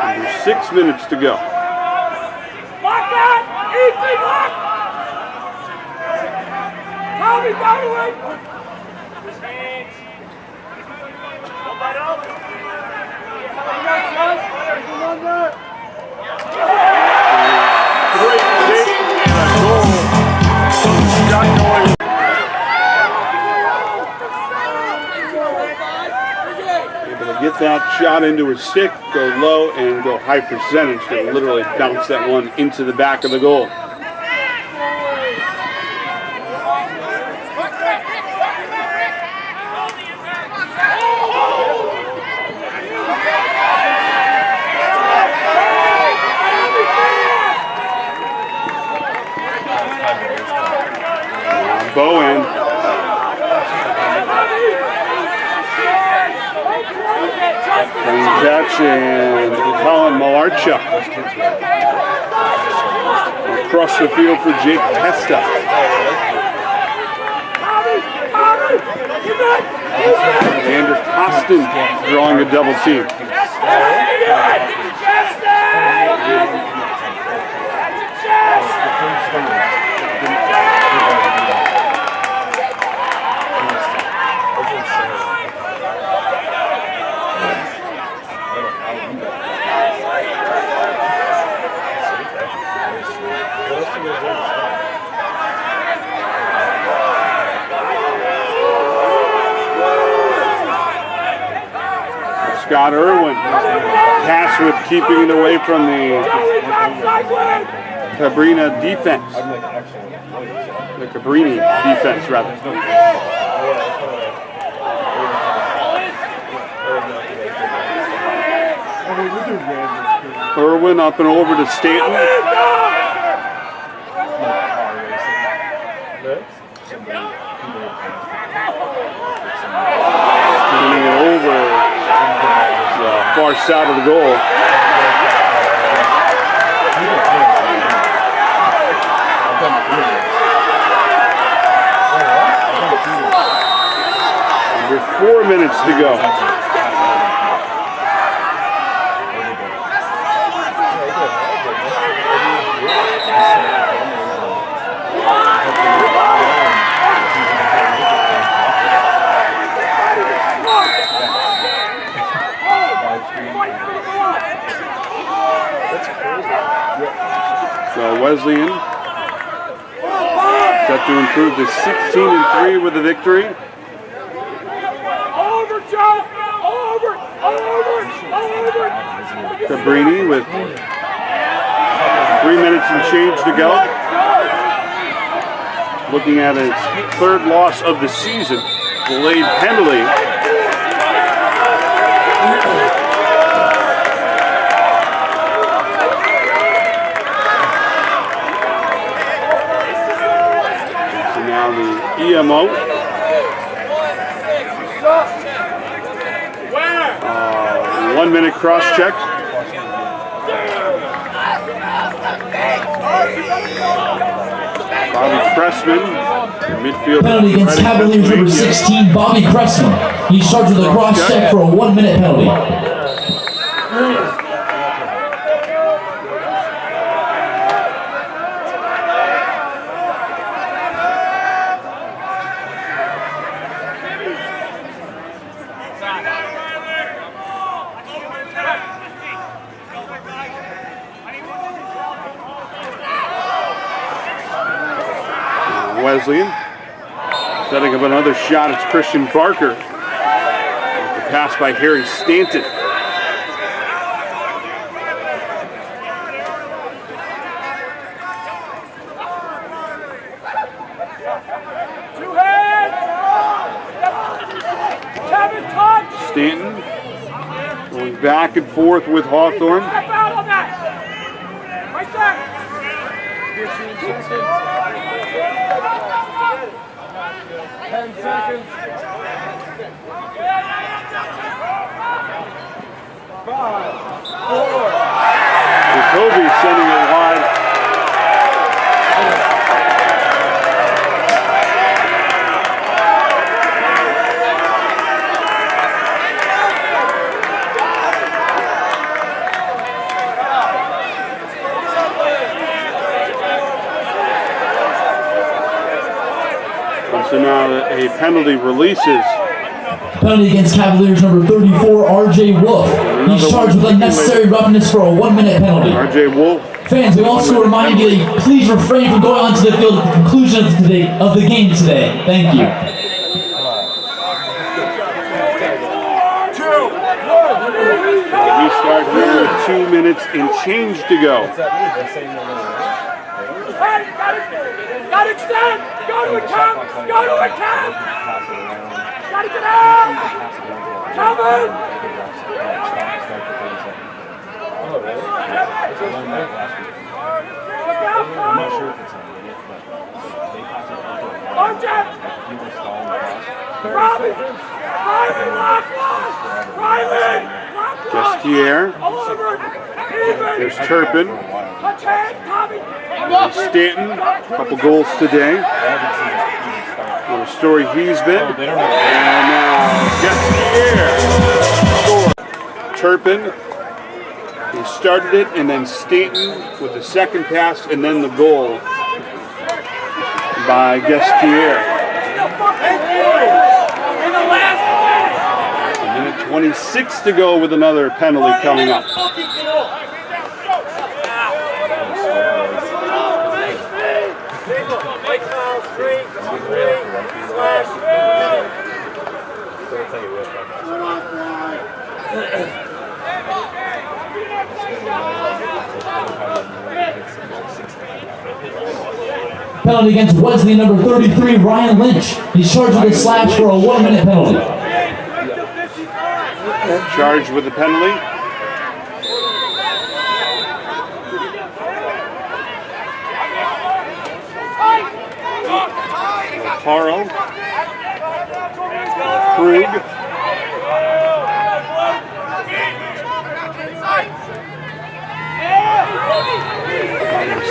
Under 6 minutes to go. Great kick and a goal. Got going. Able to get that shot into his stick, go low, and go high percentage to literally bounce that one into the back of the goal. Bowen. Clean catch and Colin Malarchuk. Across the field for Jake Testa. Andrew Costin drawing a double team. Scott Irwin, tasked with keeping it away from the Cabrini defense. The Cabrini defense, rather. Irwin up and over to Stanton. far side of the goal. Under 4 minutes to go. So Wesleyan set to improve to 16-3 with the victory. Over, Joe! Over! Cabrini with 3 minutes and change to go. Looking at his third loss of the season. Delayed penalty. EMO. 1 minute cross check. Bobby Cressman, midfield. Penalty against Cavaliers number 16, Bobby Cressman. He's charged with a cross check for a 1 minute penalty. Wesleyan setting up another shot. It's Christian Barker. The pass by Harry Stanton. Stanton going back and forth with Hawthorne. Step out on that! Right there! 10 seconds. 5, 4. Jacoby sending it wide. So now a penalty releases. Penalty against Cavaliers number 34, R.J. Wolf. He's charged with unnecessary roughness for a 1 minute penalty. R.J. Wolf. Fans, we also remind you that please refrain from going onto the field at the conclusion of the game today. Thank you. We start here with 2 minutes and change to go. Got to extend! Go to attack! Go to attack! Got to get out! Cover! Look out, Connor! Archer! Robin! Ryman, lock loss! Ryman! Lock loss! Gestier. All over! Even! There's Turpin. Touch hand, Tommy! Stanton, a couple goals today. What a story he's been. And now Gestier. Turpin. He started it, and then Stanton with the second pass, and then the goal by Gestier. A minute 26 to go with another penalty coming up. Penalty against Wesleyan number 33, Ryan Lynch. He's charged with a slash for a 1 minute penalty. Charged with the penalty. Haro. Krug.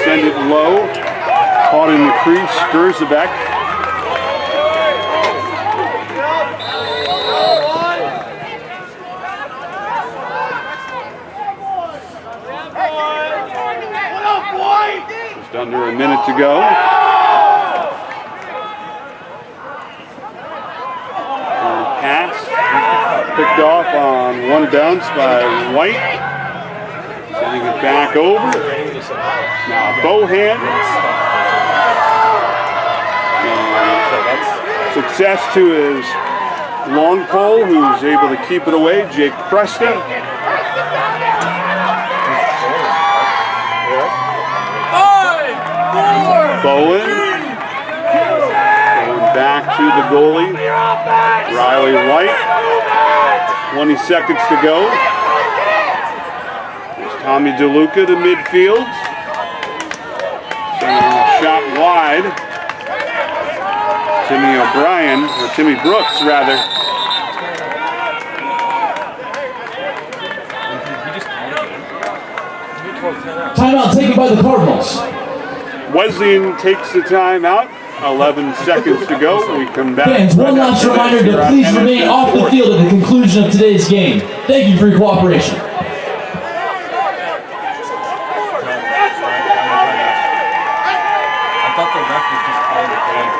send it low. Caught in the crease, Skurzebeck. Just under a minute to go. Pass picked off on one bounce by White. Sending it back over. Now Bohan. Success to his long pole, who's able to keep it away. Jake Preston. Bowen. Going back to the goalie, Riley White. 20 seconds to go. There's Tommy DeLuca to midfield. Sending a shot wide. Timmy O'Brien, or Timmy Brooks rather. Timeout taken by the Cardinals. Wesleyan takes the timeout. 11 seconds to go. We come back. Fans, one last reminder to please remain off the field at the conclusion of today's game. Thank you for your cooperation. I thought the ref was just calling the game.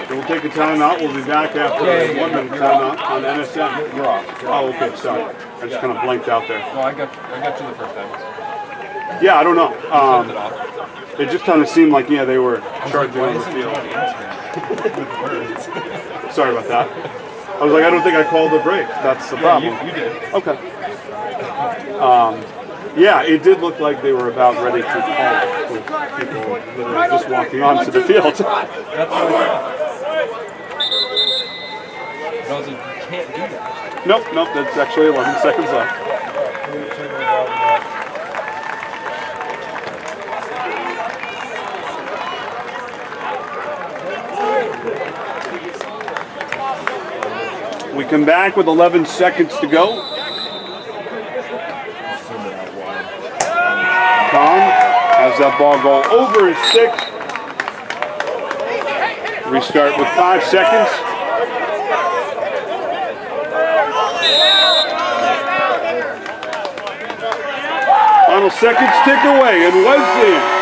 We'll take a timeout. We'll be back after a 1 minute timeout on NSM. You're off. Oh, okay, sorry. I just kind of blanked out there. No, I got you the first time. Yeah, I don't know. It just kind of seemed like, yeah, they were charging on the field. Sorry about that. I was like, I don't think I called the break. That's the problem. You did. Okay. Yeah, it did look like they were about ready to call it, with people literally just walking onto the field. That's what I thought. I was like, you can't do that. Nope, that's actually 11 seconds left. We come back with 11 seconds to go. Tom has that ball go over his stick. Restart with 5 seconds. Final seconds tick away, and Wesleyan